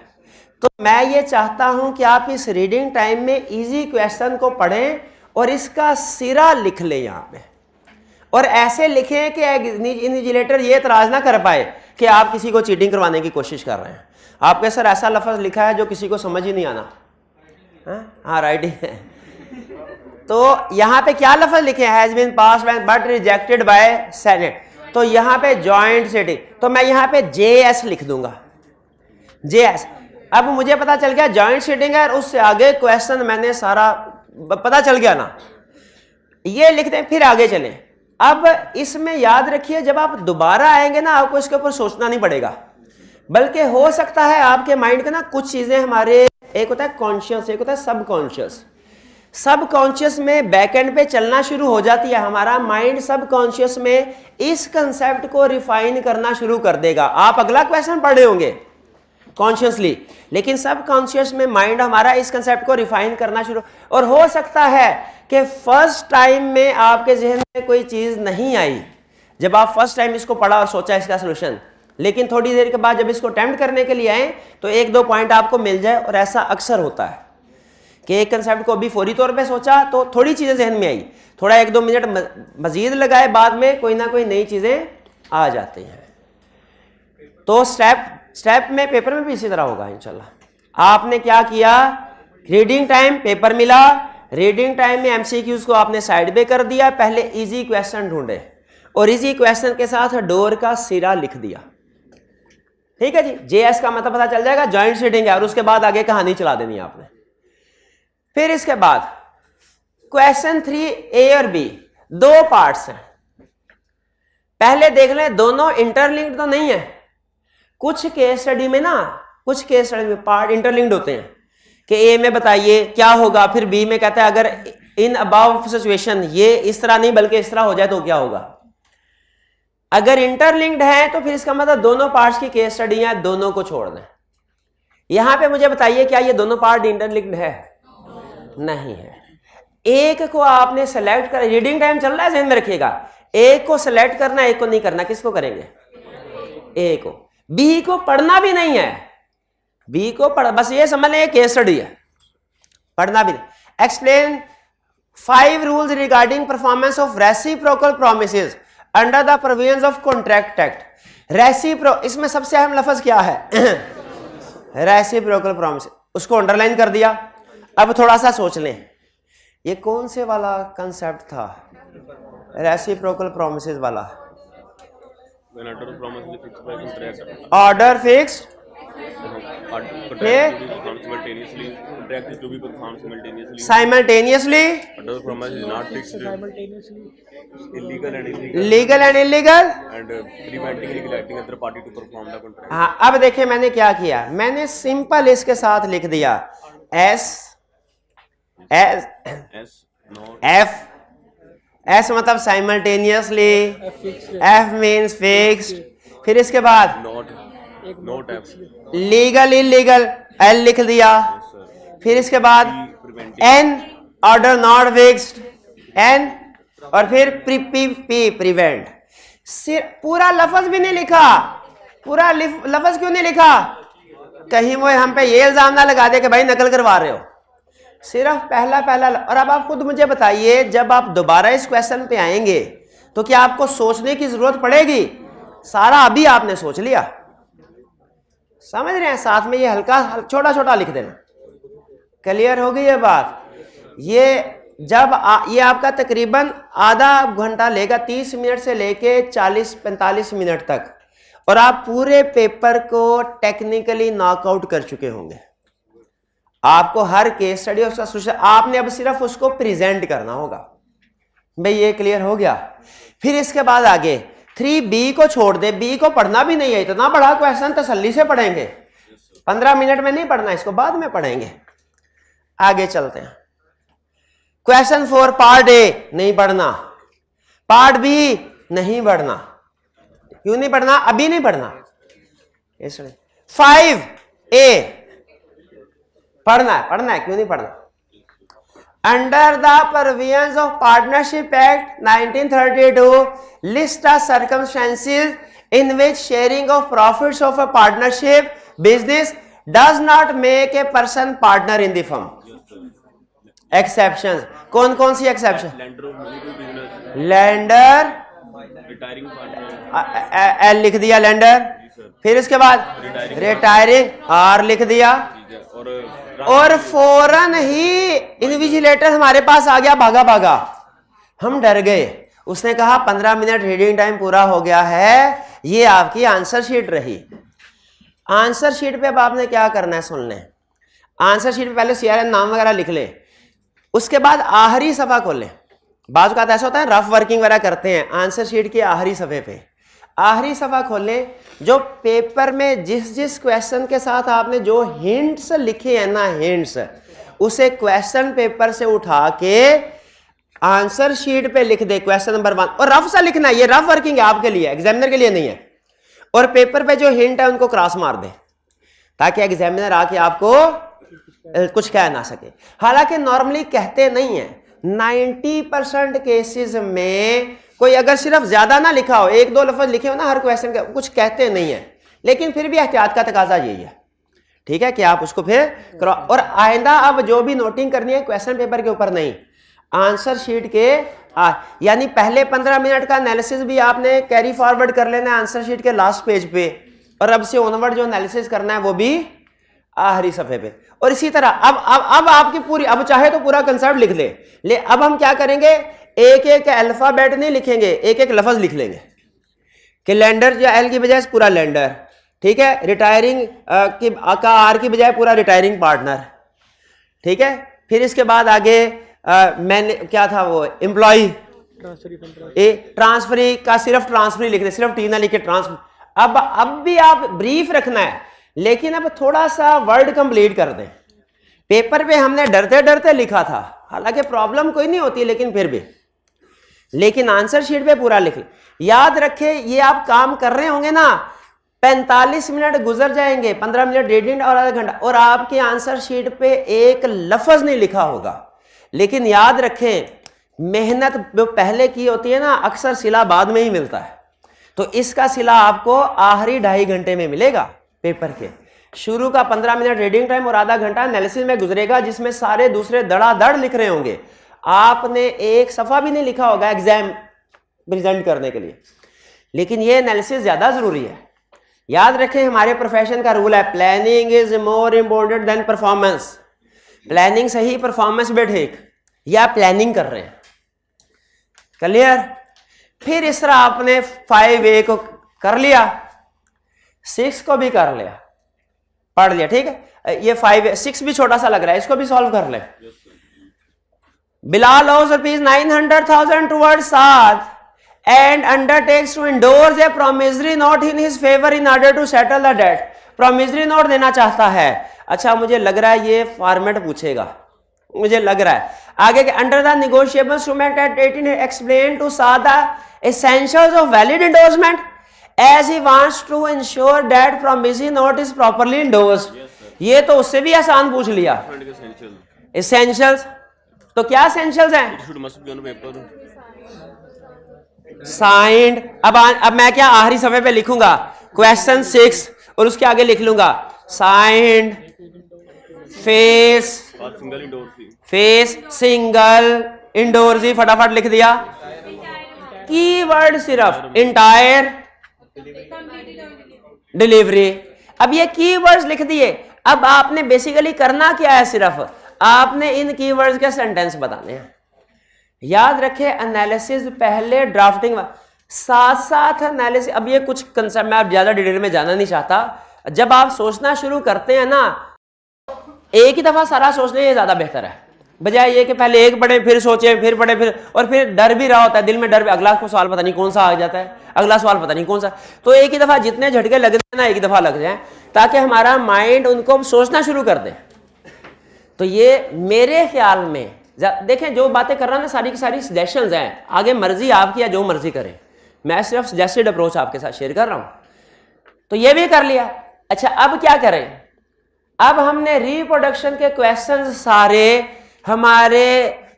तो मैं ये चाहता हूं कि आप इस रीडिंग टाइम में इजी क्वेश्चन को पढ़ें और इसका सिरा लिख लें यहां पे, और ऐसे लिखें कि इन्विजिलेटर ये एतराज ना कर पाए कि आप किसी को चीटिंग करवाने की कोशिश कर रहे हैं। आपके सर ऐसा लफ्ज लिखा है जो किसी को समझ ही नहीं आना, हाँ राइट है। तो यहां पे क्या लफ्ज लिखे हैं? Has been passed but rejected by senate. तो यहां पे जॉइंट सीटिंग, तो मैं यहां पे जेएस लिख दूंगा, जेएस। अब मुझे पता चल गया जॉइंट सीटिंग है और उससे आगे क्वेश्चन मैंने सारा पता चल गया ना, ये लिख दें, फिर आगे चलें। अब इसमें याद रखिए जब आप दोबारा आएंगे ना आपको इसके ऊपर सोचना नहीं पड़ेगा, बल्कि हो सकता है आपके माइंड के ना कुछ चीजें हमारे, एक होता है कॉन्शियस, एक होता है सबकॉन्शियस। सबकॉन्शियस में बैकएंड पे चलना शुरू हो जाती है, हमारा माइंड सबकॉन्शियस में इस कंसेप्ट को रिफाइन करना शुरू कर देगा। आप अगला क्वेश्चन पढ़े होंगे कॉन्शियसली, लेकिन सबकॉन्शियस में माइंड हमारा इस कंसेप्ट को रिफाइन करना शुरू, और हो सकता है कि फर्स्ट टाइम में आपके जहन में कोई चीज नहीं आई जब आप फर्स्ट टाइम इसको पढ़ा और सोचा इसका सोल्यूशन, लेकिन थोड़ी देर के बाद जब इसको अटेम्प्ट करने के लिए आए तो 1-2 पॉइंट आपको मिल जाए, और ऐसा अक्सर होता है। कि एक कंसेप्ट को अभी फौरी तौर पे सोचा तो थोड़ी चीज़ें जहन में आई, थोड़ा 1-2 मिनट मजीद लगाए, बाद में कोई ना कोई नई चीज़ें आ जाती हैं। तो स्टेप में पेपर में भी इसी तरह होगा इंशाल्लाह। आपने क्या किया, रीडिंग टाइम पेपर मिला, रीडिंग टाइम में एमसीक्यूज को आपने साइड पे कर दिया, पहले इजी क्वेश्चन ढूंढे और इजी क्वेश्चन के साथ डोर का सिरा लिख दिया। ठीक है जी, जेएस का मतलब पता चल जाएगा, जॉइंट सीटिंग है, और उसके बाद आगे कहानी चला देनी है आपने। फिर इसके बाद क्वेश्चन 3 ए और बी 2 पार्ट्स हैं। पहले देख लें दोनों इंटरलिंक्ड तो नहीं है। कुछ केस स्टडी में पार्ट इंटरलिंक्ड होते हैं कि ए में बताइए क्या होगा, फिर बी में कहता है अगर इन अबाव सिचुएशन ये इस तरह नहीं बल्कि इस तरह हो जाए तो क्या होगा। अगर इंटरलिंक्ड है तो फिर इसका मतलब दोनों पार्ट्स की केस स्टडी है, दोनों को छोड़ दें। यहां पे मुझे बताइए क्या ये दोनों पार्ट इंटरलिंक्ड है? नहीं है। एक को आपने सेलेक्ट कर, रीडिंग टाइम चल रहा है, ध्यान में रखिएगा, एक को सेलेक्ट करना, एक को नहीं करना। किसको करेंगे? ए को। बी को पढ़ना भी नहीं है, बी को पढ़, बस ये समझ लें केस स्टडी है, पढ़ना भी नहीं। Explain 5 rules regarding performance of reciprocal promises under the provisions of contract act. इसमें सबसे अहम लफ्ज क्या है? रेसिप्रोकल प्रॉमिस, उसको अंडरलाइन कर दिया। अब थोड़ा सा सोच लें, ये कौन से वाला कंसेप्ट था रेसिप्रोकल प्रॉमिसेस वाला? Order fixed simultaneously, legal and illegal, हाँ। अब देखिए मैंने क्या किया, मैंने सिंपल इसके साथ लिख दिया एस मतलब साइमल्टेनियसली, एफ मीन्स फिक्स्ड, फिर इसके बाद लीगल इलीगल, एल लिख दिया, फिर इसके बाद an order not fixed, N, और फिर पी प्रिवेंट। पूरा लफ्ज भी नहीं लिखा, पूरा लफ्ज क्यों नहीं लिखा? कहीं वो हम पे ये इल्जाम ना लगा दे कि भाई नकल करवा रहे हो। सिर्फ पहला। और अब आप खुद मुझे बताइए, जब आप दोबारा इस क्वेश्चन पे आएंगे तो क्या आपको सोचने की जरूरत पड़ेगी? सारा अभी आपने सोच लिया, समझ रहे हैं? साथ में ये हल्का छोटा छोटा लिख देना। क्लियर हो गई ये बात? ये जब ये आपका तकरीबन आधा घंटा लेगा, 30 मिनट से लेके 40-45 मिनट तक, और आप पूरे पेपर को टेक्निकली नॉकआउट कर चुके होंगे। आपको हर केस स्टडी उसका आपने अब सिर्फ उसको प्रेजेंट करना होगा। भाई ये क्लियर हो गया? फिर इसके बाद आगे 3B को छोड़ दे, बी को पढ़ना भी नहीं है, इतना बड़ा क्वेश्चन तसल्ली से पढ़ेंगे, 15 मिनट में नहीं पढ़ना, इसको बाद में पढ़ेंगे। आगे चलते हैं। क्वेश्चन 4 पार्ट ए नहीं पढ़ना, पार्ट बी नहीं पढ़ना। क्यों नहीं पढ़ना? अभी नहीं पढ़ना। 5A पढ़ना है, क्यों नहीं पढ़ना? Under the provisions of partnership act 1932 list the circumstances in which sharing of profits of a partnership business does not make a person partner in the firm. Exceptions कौन कौन सी एक्सेप्शन? लेंडर, एल लिख दिया लेंडर, फिर इसके बाद रिटायरिंग, आर लिख दिया, और फौरन ही इन्विजिलेटर हमारे पास आ गया भागा भागा। हम डर गए, उसने कहा 15 मिनट रीडिंग टाइम पूरा हो गया है, ये आपकी आंसर शीट रही। आंसर शीट पे अब आपने क्या करना है सुन लें। आंसर शीट पे पहले CRN नाम वगैरह लिख लें, उसके बाद आखिरी सफा खोलें। बाज़ का ऐसा होता है रफ वर्किंग वगैरह करते हैं, आंसर शीट के आखिरी सफ़े पे आखिरी सफ़ा खोलें। जो पेपर में जिस क्वेश्चन के साथ आपने जो हिंट्स लिखे हैं ना, हिंट्स, उसे क्वेश्चन पेपर से उठा के आंसर शीट पे लिख दे, क्वेश्चन नंबर 1। और रफ सा लिखना है, ये रफ वर्किंग है आपके लिए, एग्जामिनर के लिए नहीं है। और पेपर पे जो हिंट है उनको क्रॉस मार दे, ताकि एग्जामिनर आके आपको कुछ कह ना सके। हालांकि नॉर्मली कहते नहीं है, 90% केसेस में कोई अगर सिर्फ ज्यादा ना लिखा हो, 1-2 लफ्ज लिखे हो ना हर क्वेश्चन का, कुछ कहते नहीं है, लेकिन फिर भी एहतियात का तकाजा यही है। ठीक है कि आप उसको फिर करो। और आइंदा अब जो भी नोटिंग करनी है क्वेश्चन पेपर के ऊपर नहीं, आंसर शीट के यानी पहले 15 मिनट का एनालिसिस भी आपने कैरी फॉरवर्ड कर लेना है आंसर शीट के लास्ट पेज पे, और अब से ऑनवर्ड जो एनालिसिस करना है वो भी आखिरी सफे पे। और इसी तरह अब आपकी पूरी, अब चाहे तो पूरा कंसेप्ट लिख ले। अब हम क्या करेंगे, एक एक अल्फाबेट नहीं लिखेंगे, एक एक लफ्ज लिख लेंगे कि लैंडर या एल की बजाय पूरा लैंडर, ठीक है, रिटायरिंग का आर की बजाय पूरा रिटायरिंग पार्टनर, ठीक है। फिर इसके बाद आगे मैंने क्या था वो एम्प्लॉय, ट्रांसफरी का सिर्फ ट्रांसफरी लिख दे, सिर्फ टी ना लिखे ट्रांसफर। अब भी आप ब्रीफ रखना है, लेकिन अब थोड़ा सा वर्ड कंप्लीट कर दें। पेपर पे हमने डरते डरते लिखा था, हालांकि प्रॉब्लम कोई नहीं होती लेकिन फिर भी, लेकिन आंसर शीट पे पूरा लिख। याद रखें ये आप काम कर रहे होंगे ना, 45 मिनट गुजर जाएंगे, 15 मिनट, 1.5 मिनट और आधा घंटा, और आपके आंसर शीट पे एक लफ्ज नहीं लिखा होगा। लेकिन याद रखें मेहनत जो पहले की होती है ना, अक्सर सिला बाद में ही मिलता है। तो इसका सिला आपको आखिरी 2.5 घंटे में मिलेगा। पेपर के शुरू का 15 मिनट रीडिंग टाइम और आधा घंटा एनालिसिस में गुजरेगा, जिसमें सारे दूसरे धड़ाधड़ लिख रहे होंगे। आपने एक सफा भी नहीं लिखा होगा एग्जाम प्रेजेंट करने के लिए, लेकिन ये एनालिसिस ज्यादा जरूरी है। याद रखें हमारे प्रोफेशन का रूल है, planning is more important than performance. Planning सही, परफॉर्मेंस भी ठीक। या प्लानिंग कर रहे हैं, क्लियर। फिर इस तरह आपने 5A को कर लिया, 6 को भी कर लिया, पढ़ लिया, ठीक है। ये 5A 6 भी छोटा सा लग रहा है, इसको भी सॉल्व कर ले। Bilal owes ₹900,000 towards Saad and undertakes to endorse a promissory note in his favor in order to settle the debt. promissory note देना चाहता है। अच्छा, मुझे लग रहा है ये फॉर्मेट पूछेगा, मुझे लग रहा है आगे के under the negotiable instrument at 18 explain to Saad the essentials of valid endorsement as he wants to ensure that promissory note is properly endorsed. ये तो उससे भी आसान पूछ लिया। Essentials तो क्या essentials हैं? Signed। अब मैं क्या आखिरी सफे पे लिखूंगा क्वेश्चन 6 और उसके आगे लिख लूंगा साइंड, फेस सिंगल, इंडोर्सी, फटाफट लिख दिया। कीवर्ड सिर्फ इंटायर, डिलीवरी। अब ये कीवर्ड्स लिख दिए। अब आपने बेसिकली करना क्या है, सिर्फ आपने इन कीवर्ड्स के सेंटेंस बताने हैं। याद रखें एनालिसिस पहले ड्राफ्टिंग, साथ साथ एनालिसिस। अब ये कुछ कंसेप्ट मैं ज्यादा डिटेल में जाना नहीं चाहता। जब आप सोचना शुरू करते हैं ना, एक ही दफा सारा सोचने ये ज्यादा बेहतर है, बजाय ये कि पहले एक पढ़े फिर सोचे फिर पढ़े फिर, और फिर डर भी रहा होता है दिल में, डर भी, अगला को सवाल पता नहीं कौन सा आ जाता है, अगला सवाल पता नहीं कौन सा। तो एक ही दफा जितने झटके लग जाए ना, एक ही दफा लग जाए, ताकि हमारा माइंड उनको सोचना शुरू कर दे। तो ये मेरे ख्याल में देखें, जो बातें कर रहा हूं ना सारी की सारी सजेशंस हैं, आगे मर्जी आपकी है, जो मर्जी करें, मैं सिर्फ सजेस्टेड अप्रोच आपके साथ शेयर कर रहा हूं। तो ये भी कर लिया। अच्छा, अब क्या करें? अब हमने रिप्रोडक्शन के क्वेश्चंस सारे हमारे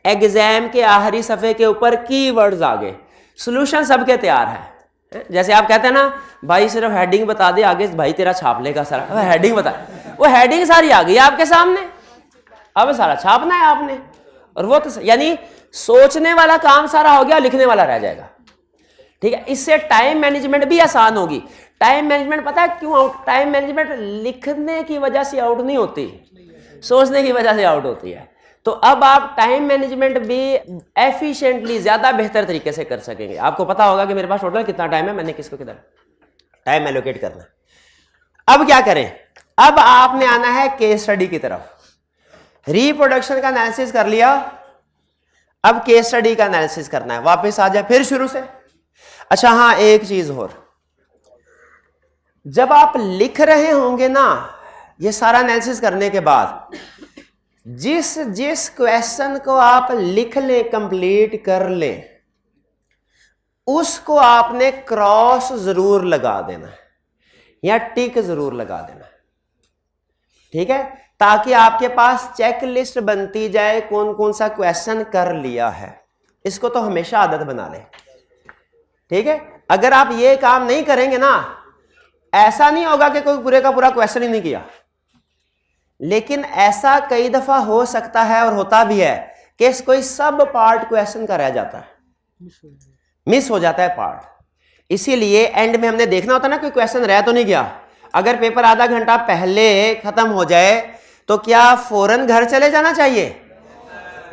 एग्जाम के आखिरी सफे के ऊपर कीवर्ड्स आ गए, सॉल्यूशन सबके तैयार है। जैसे आप कहते हैं ना भाई सिर्फ हेडिंग बता दे, आगे भाई तेरा छाप लेगा सारा, हेडिंग बता, वो हेडिंग सारी आ गई आपके सामने, अब सारा छापना है आपने। और वो तो यानी सोचने वाला काम सारा हो गया, लिखने वाला रह जाएगा, ठीक है। इससे टाइम मैनेजमेंट भी आसान होगी। टाइम मैनेजमेंट पता है क्यों आउट? टाइम मैनेजमेंट लिखने की वजह से आउट नहीं होती, सोचने की वजह से आउट होती है। तो अब आप टाइम मैनेजमेंट भी एफिशिएंटली ज्यादा बेहतर तरीके से कर सकेंगे। आपको पता होगा कि मेरे पास टोटल कितना टाइम है, मैंने किसको कितना टाइम एलोकेट करना। अब क्या करें? अब आपने आना है केस स्टडी की तरफ। रिप्रोडक्शन का एनालिसिस कर लिया, अब केस स्टडी का एनालिसिस करना है। वापस आ जाए फिर शुरू से। अच्छा हाँ, एक चीज और, जब आप लिख रहे होंगे ना ये सारा एनालिसिस करने के बाद, जिस जिस क्वेश्चन को आप लिख लें, कंप्लीट कर लें, उसको आपने क्रॉस जरूर लगा देना है या टिक जरूर लगा देना है, ठीक है, ताकि आपके पास चेक लिस्ट बनती जाए कौन कौन सा क्वेश्चन कर लिया है। इसको तो हमेशा आदत बना लें, ठीक है। अगर आप ये काम नहीं करेंगे ना, ऐसा नहीं होगा कि कोई पूरे का पूरा क्वेश्चन ही नहीं किया, लेकिन ऐसा कई दफा हो सकता है और होता भी है कि कोई सब पार्ट क्वेश्चन का रह जाता है, मिस हो जाता है पार्ट। इसीलिए एंड में हमने देखना होता है ना कोई क्वेश्चन रह तो नहीं गया। अगर पेपर आधा घंटा पहले खत्म हो जाए तो क्या फौरन घर चले जाना चाहिए?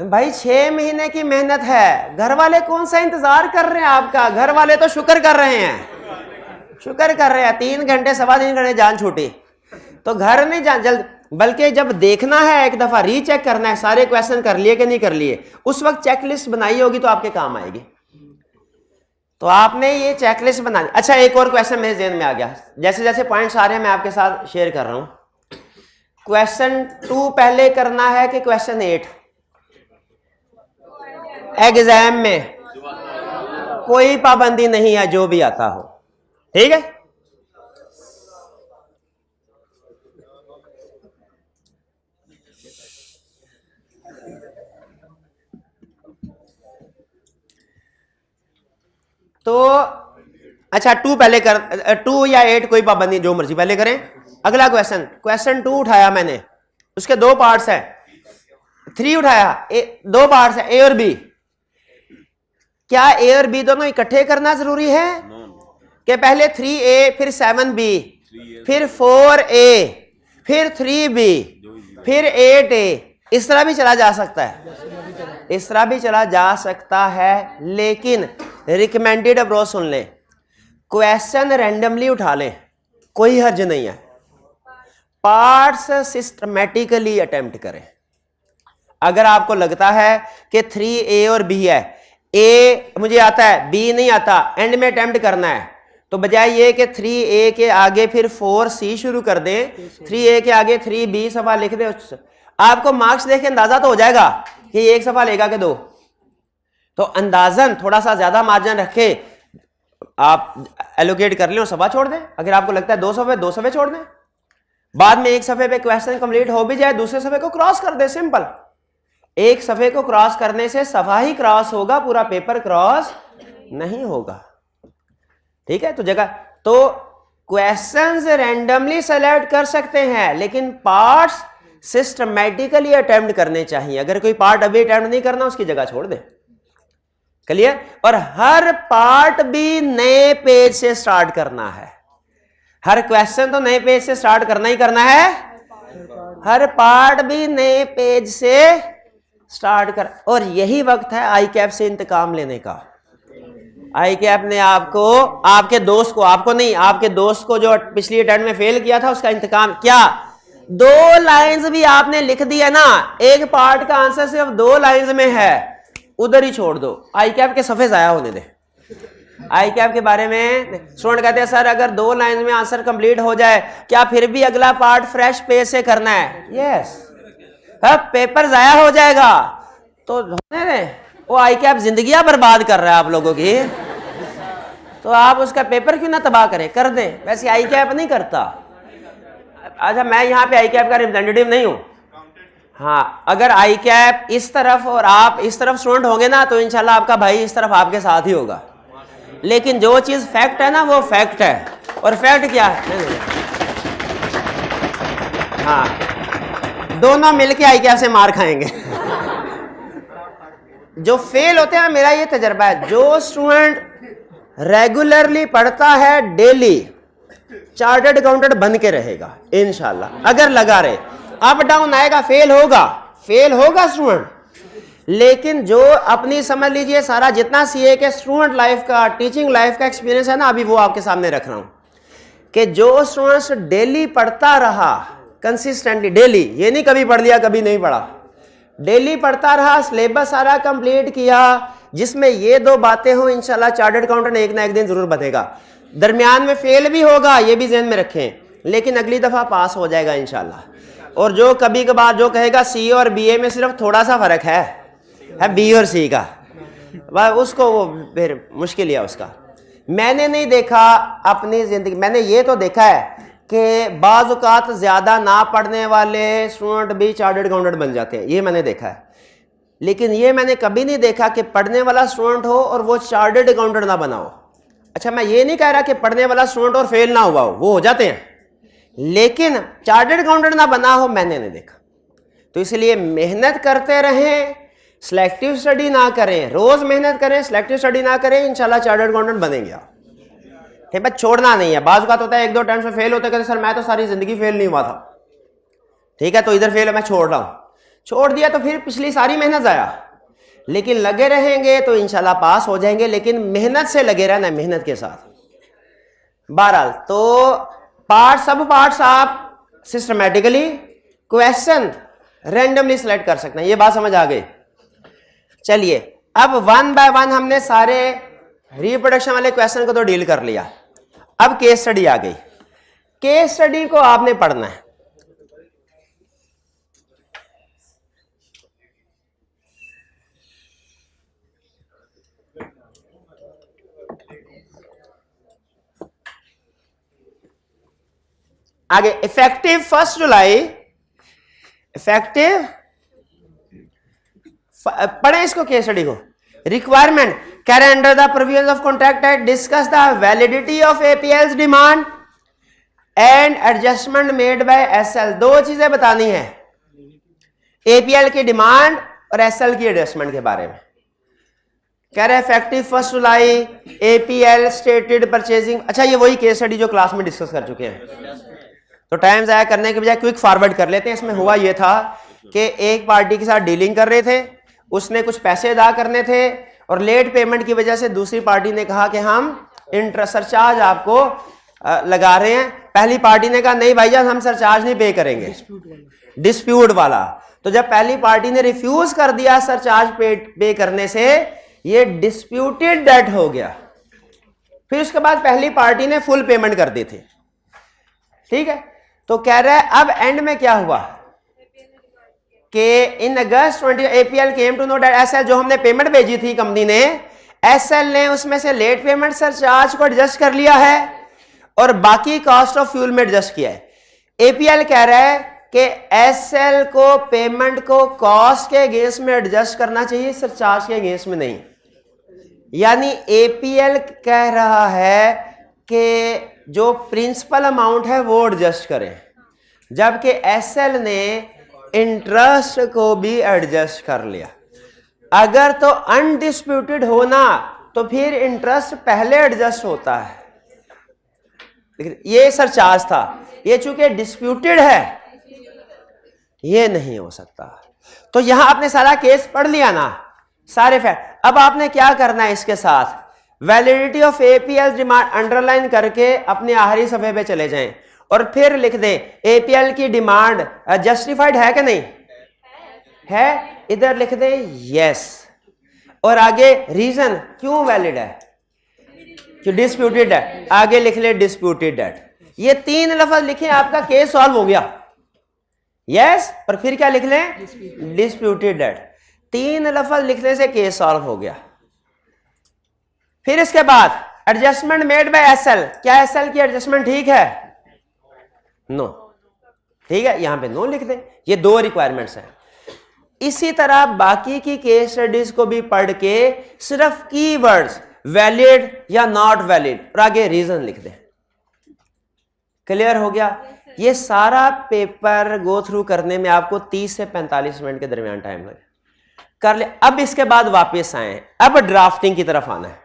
भाई 6 महीने की मेहनत है, घर वाले कौन सा इंतजार कर रहे हैं आपका? घर वाले तो शुक्र कर रहे हैं, शुक्र कर रहे हैं 3 घंटे 3.25 घंटे जान छूटी, तो घर नहीं जा जल्द, बल्कि जब देखना है एक दफा रीचेक करना है सारे क्वेश्चन कर लिए कि नहीं कर लिए, उस वक्त चेकलिस्ट बनाई होगी तो आपके काम आएगी। तो आपने ये चेकलिस्ट बना ली। अच्छा, एक और क्वेश्चन मेरे ज़हन में आ गया, जैसे जैसे पॉइंट्स आ रहे हैं मैं आपके साथ शेयर कर रहा हूं। क्वेश्चन 2 पहले करना है कि क्वेश्चन 8? एग्जाम में कोई पाबंदी नहीं है, जो भी आता हो, ठीक है। तो अच्छा 2 पहले कर, 2 या 8 कोई पाबंदी, जो मर्जी पहले करें। अगला क्वेश्चन 2 उठाया मैंने, उसके 2 पार्ट्स हैं। 3 उठाया, 2 पार्ट्स हैं, ए और बी। क्या ए और बी दोनों इकट्ठे करना जरूरी है कि पहले 3A फिर 7B फिर 4A फिर 3B फिर 8A? इस तरह भी चला जा सकता है, इस तरह भी चला जा सकता है, लेकिन रिकमेंडेड अप्रोच सुन लें, क्वेश्चन रैंडमली उठा लें, कोई हर्ज नहीं है। पार्ट्स सिस्टमैटिकली अटेम्प्ट करें। अगर आपको लगता है कि 3A और B है, A मुझे आता है B नहीं आता, एंड में अटेम्प्ट करना है, तो बजाय ये कि 3A के आगे फिर 4C शुरू कर दें, 3A के आगे 3B सफा लिख दें, आपको मार्क्स देख के अंदाजा तो हो जाएगा कि ये एक सफा लेगा कि 2। तो अंदाजन थोड़ा सा ज्यादा मार्जिन रखे आप एलोकेट कर लें और सफा छोड़ दें। अगर आपको लगता है 2 सफे 2 सफे छोड़ दें, बाद में एक सफे पे क्वेश्चन कंप्लीट हो भी जाए, दूसरे सफे को क्रॉस कर दे, सिंपल। एक सफे को क्रॉस करने से सफा ही क्रॉस होगा, पूरा पेपर क्रॉस नहीं होगा, ठीक है। तो जगह तो क्वेश्चंस रैंडमली सेलेक्ट कर सकते हैं, लेकिन पार्ट्स सिस्टमैटिकली अटेम्प्ट करने चाहिए। अगर कोई पार्ट अभी अटेम्प्ट नहीं करना, उसकी जगह छोड़ दे, क्लियर। और हर पार्ट भी नए पेज से स्टार्ट करना है, हर क्वेश्चन तो नए पेज से स्टार्ट करना ही करना है, हर पार्ट भी नए पेज से स्टार्ट कर। और यही वक्त है आई कैप से इंतकाम लेने का। आई कैप ने आपको, आपके दोस्त को, आपको नहीं, आपके दोस्त को जो पिछली अटेम्प्ट में फेल किया था, उसका इंतकाम क्या 2 लाइंस भी आपने लिख दिया ना, एक पार्ट का आंसर सिर्फ 2 लाइंस में है, उधर ही छोड़ दो, आई कैप के सफे जाया होने दे। आई कैप के बारे में स्टूडेंट कहते हैं सर अगर 2 लाइन में आंसर कंप्लीट हो जाए, क्या फिर भी अगला पार्ट फ्रेश पेज से करना है? यस। अब पेपर जाया हो जाएगा तो होने दें, वो आई कैप जिंदगियां बर्बाद कर रहा है आप लोगों की, तो आप उसका पेपर क्यों ना तबाह करें, कर दें। वैसे आई कैप नहीं करता। अच्छा, मैं यहाँ पे आई कैप का रिप्रेजेंटेटिव नहीं हूँ। हाँ, अगर आई कैप इस तरफ और आप इस तरफ स्टूडेंट होंगे ना, तो इंशाल्लाह आपका भाई इस तरफ आपके साथ ही होगा। लेकिन जो चीज फैक्ट है ना, वो फैक्ट है। और फैक्ट क्या है? हाँ, दोनों मिलके आई कैप से मार खाएंगे। जो फेल होते हैं, मेरा ये तजर्बा है, जो स्टूडेंट रेगुलरली पढ़ता है, डेली चार्टर्ड अकाउंटेंट बन के रहेगा इंशाल्लाह। अगर लगा रहे, अप डाउन आएगा, फेल होगा स्टूडेंट, लेकिन जो अपनी समझ लीजिए सारा जितना सीए के स्टूडेंट लाइफ का, टीचिंग लाइफ का एक्सपीरियंस है ना, अभी वो आपके सामने रख रहा हूं कि जो स्टूडेंट्स डेली पढ़ता रहा कंसिस्टेंटली, डेली, ये नहीं कभी पढ़ लिया कभी नहीं पढ़ा, डेली पढ़ता रहा, सिलेबस सारा कंप्लीट किया, जिसमें ये 2 बातें हो, इंशाल्लाह चार्टर्ड अकाउंटेंट एक ना एक दिन जरूर बनेगा। दरमियान में फेल भी होगा, ये भी ध्यान में रखें, लेकिन अगली दफा पास हो जाएगा इंशाल्लाह। और जो कभी कभार जो कहेगा सी और बीए में सिर्फ थोड़ा सा फर्क है बी और सी का, उसको वो फिर मुश्किल है उसका। मैंने नहीं देखा अपनी जिंदगी, मैंने ये तो देखा है कि बाज़ औक़ात ज़्यादा ना पढ़ने वाले स्टूडेंट भी चार्टर्ड अकाउंटेंट बन जाते हैं, ये मैंने देखा है। लेकिन ये मैंने कभी नहीं देखा कि पढ़ने वाला स्टूडेंट हो और वो चार्टर्ड अकाउंटेंट ना बनाओ। अच्छा, मैं ये नहीं कह रहा कि पढ़ने वाला स्टूडेंट और फेल ना हुआ हो, वो हो जाते हैं, लेकिन चार्टर्ड अकाउंटेंट ना बना हो मैंने नहीं देखा। तो इसलिए मेहनत करते रहें, सिलेक्टिव स्टडी ना करें, रोज मेहनत करें, सिलेक्टिव स्टडी ना करें, इंशाल्लाह चार्टर्ड अकाउंटेंट बनेंगे आप। ठीक है, बस छोड़ना नहीं है। बाज़ बात होता है एक दो टाइम से फेल होते, कहते सर मैं तो सारी जिंदगी फेल नहीं हुआ था। ठीक है, तो इधर फेल है मैं छोड़ रहा हूं, छोड़ दिया तो फिर पिछली सारी मेहनत जाया। लेकिन लगे रहेंगे तो इंशाल्लाह पास हो जाएंगे, लेकिन मेहनत से लगे रहना, मेहनत के साथ। बहरहाल तो सब पार्ट्स आप सिस्टमेटिकली क्वेश्चन रैंडमली सिलेक्ट कर सकते हैं। ये बात समझ आ गई। चलिए अब वन बाय वन हमने सारे रिप्रोडक्शन वाले क्वेश्चन को तो डील कर लिया। अब केस स्टडी आ गई। केस स्टडी को आपने पढ़ना है। आगे इफेक्टिव 1 जुलाई, इफेक्टिव पढ़े इसको केस स्टडी को। रिक्वायरमेंट कह रहे under the provisions of contract act discuss the validity of APLs demand and adjustment made by SL. दो चीजें बतानी है, एपीएल की डिमांड और एसएल की एडजस्टमेंट के बारे में। कह रहे इफेक्टिव 1 जुलाई एपीएल स्टेटेड परचेजिंग। अच्छा ये वही केस स्टडी जो क्लास में डिस्कस कर चुके हैं, तो टाइम जाया करने के बजाय क्विक फॉरवर्ड कर लेते हैं। इसमें हुआ यह था कि एक पार्टी के साथ डीलिंग कर रहे थे, उसने कुछ पैसे अदा करने थे और लेट पेमेंट की वजह से दूसरी पार्टी ने कहा कि हम इंटरेस्ट सरचार्ज आपको लगा रहे हैं। पहली पार्टी ने कहा नहीं भाईजान हम सरचार्ज नहीं पे करेंगे, डिस्प्यूट वाला। तो जब पहली पार्टी ने रिफ्यूज कर दिया सरचार्ज पे करने से, ये डिस्प्यूटेड डेट हो गया। फिर उसके बाद पहली पार्टी ने फुल पेमेंट कर दी थी। ठीक है, तो कह रहा है अब एंड में क्या हुआ कि in August 20 APL came to know that SL, जो हमने पेमेंट भेजी थी कंपनी ने, एसएल ने उसमें से लेट पेमेंट सरचार्ज को एडजस्ट कर लिया है और बाकी कॉस्ट ऑफ फ्यूल में एडजस्ट किया है। एपीएल कह रहा है कि एसएल को पेमेंट को कॉस्ट के अगेंस्ट में एडजस्ट करना चाहिए, सरचार्ज के अगेंस्ट में नहीं। यानी एपीएल कह रहा है कि जो प्रिंसिपल अमाउंट है वो एडजस्ट करें, जबकि एसएल ने इंटरेस्ट को भी एडजस्ट कर लिया। अगर तो अनडिस्प्यूटेड होना तो फिर इंटरेस्ट पहले एडजस्ट होता है, लेकिन ये सरचार्ज था, ये चूंकि डिस्प्यूटेड है ये नहीं हो सकता। तो यहां आपने सारा केस पढ़ लिया ना, सारे फैक्ट। अब आपने क्या करना है, इसके साथ validity of APL demand underline करके अपने आखिरी सफे पे चले जाएं और फिर लिख दें एपीएल की डिमांड जस्टिफाइड है कि नहीं है, इधर लिख दें यस, और आगे रीजन क्यों वैलिड है, कि डिस्प्यूटेड है, आगे लिख ले डिस्प्यूटेड डेट। ये 3 लफ्ज लिखे, आपका केस सॉल्व हो गया। यस और फिर क्या लिख लें, डिस्प्यूटेड डेट। 3 लफ्ज लिखने से केस सॉल्व हो गया। फिर इसके बाद एडजस्टमेंट मेड बाय एसएल, क्या एसएल की एडजस्टमेंट ठीक है, नो, ठीक है, यहां पे नो लिख दें। ये 2 रिक्वायरमेंट्स हैं। इसी तरह बाकी की केस स्टडीज को भी पढ़ के सिर्फ कीवर्ड्स वैलिड या नॉट वैलिड और आगे रीजन लिख दें। क्लियर हो गया। ये सारा पेपर गो थ्रू करने में आपको 30 से 45 मिनट के दरमियान टाइम लगे, कर ले। अब इसके बाद वापस आए, अब ड्राफ्टिंग की तरफ आना है।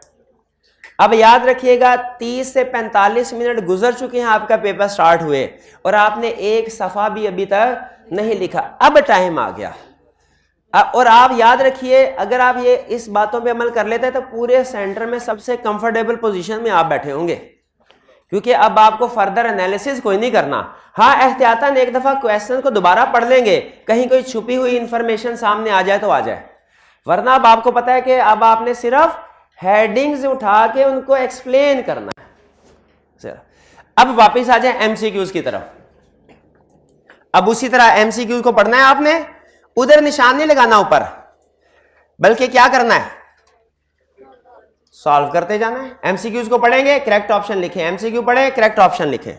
अब याद रखिएगा 30 से 45 मिनट गुजर चुके हैं, आपका पेपर स्टार्ट हुए और आपने एक सफा भी अभी तक नहीं लिखा। अब टाइम आ गया। और आप याद रखिए, अगर आप ये इस बातों पे अमल कर लेते हैं तो पूरे सेंटर में सबसे कंफर्टेबल पोजीशन में आप बैठे होंगे, क्योंकि अब आपको फर्दर एनालिसिस कोई नहीं करना। हाँ, एहतियातन एक दफा क्वेश्चन को दोबारा पढ़ लेंगे, कहीं कोई छुपी हुई इंफॉर्मेशन सामने आ जाए तो आ जाए, वरना अब आपको पता है कि अब आपने सिर्फ हेडिंग्स उठा के उनको एक्सप्लेन करना है। अब वापस आ जाए एमसीक्यूज की तरफ। अब उसी तरह एमसीक्यूज को पढ़ना है आपने, उधर निशान नहीं लगाना ऊपर, बल्कि क्या करना है, सॉल्व करते जाना है। एमसीक्यूज को पढ़ेंगे, करेक्ट ऑप्शन लिखें, एमसीक्यू पढ़े, करेक्ट ऑप्शन लिखें।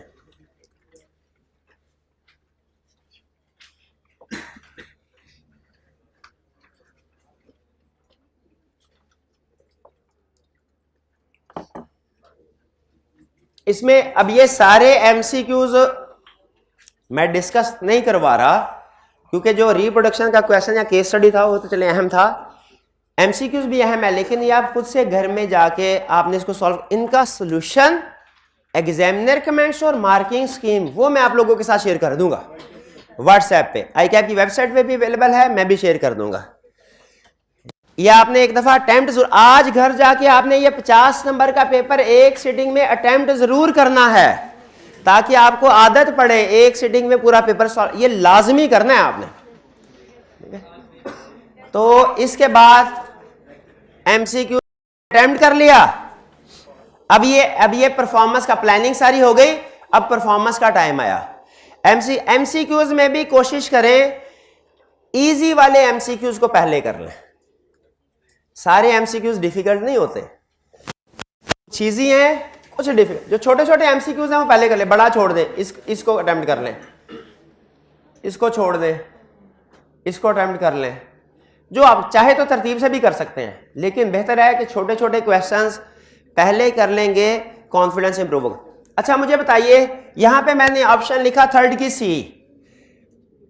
इसमें अब ये सारे एमसीक्यूज मैं डिस्कस नहीं करवा रहा, क्योंकि जो रिप्रोडक्शन का क्वेश्चन या केस स्टडी था वो तो चले अहम था, एमसीक्यूज भी अहम है, लेकिन ये आप खुद से घर में जाके आपने इसको सॉल्व, इनका सोल्यूशन, एग्जामिनर कमेंट्स और मार्किंग स्कीम वो मैं आप लोगों के साथ शेयर कर दूंगा व्हाट्सएप पे, ICAP की वेबसाइट पे भी अवेलेबल है, मैं भी शेयर कर दूंगा। ये आपने एक दफा अटेम्प्ट जरूर, आज घर जाके आपने ये 50 नंबर का पेपर एक सिटिंग में अटेम्प्ट जरूर करना है, ताकि आपको आदत पड़े एक सिटिंग में पूरा पेपर सॉल्व, ये लाजमी करना है आपने। तो इसके बाद MCQ अटेम्प्ट कर लिया, अब ये परफॉर्मेंस का प्लानिंग सारी हो गई, अब परफॉर्मेंस का टाइम आया। MCQs में भी कोशिश करें इजी वाले MCQs को पहले कर लें, सारे MCQs डिफिकल्ट नहीं होते, चीजें हैं कुछ डिफिकल्ट, जो छोटे छोटे MCQs हैं वो पहले कर लें, बड़ा छोड़ दें, इसको अटेम्प्ट कर लें, इसको छोड़ दें, इसको अटेम्प्ट कर लें, जो आप चाहे तो तरतीब से भी कर सकते हैं, लेकिन बेहतर है कि छोटे छोटे क्वेश्चंस पहले कर लेंगे, कॉन्फिडेंस इंप्रूव होगा। अच्छा मुझे बताइए, यहां पे मैंने ऑप्शन लिखा थर्ड की C,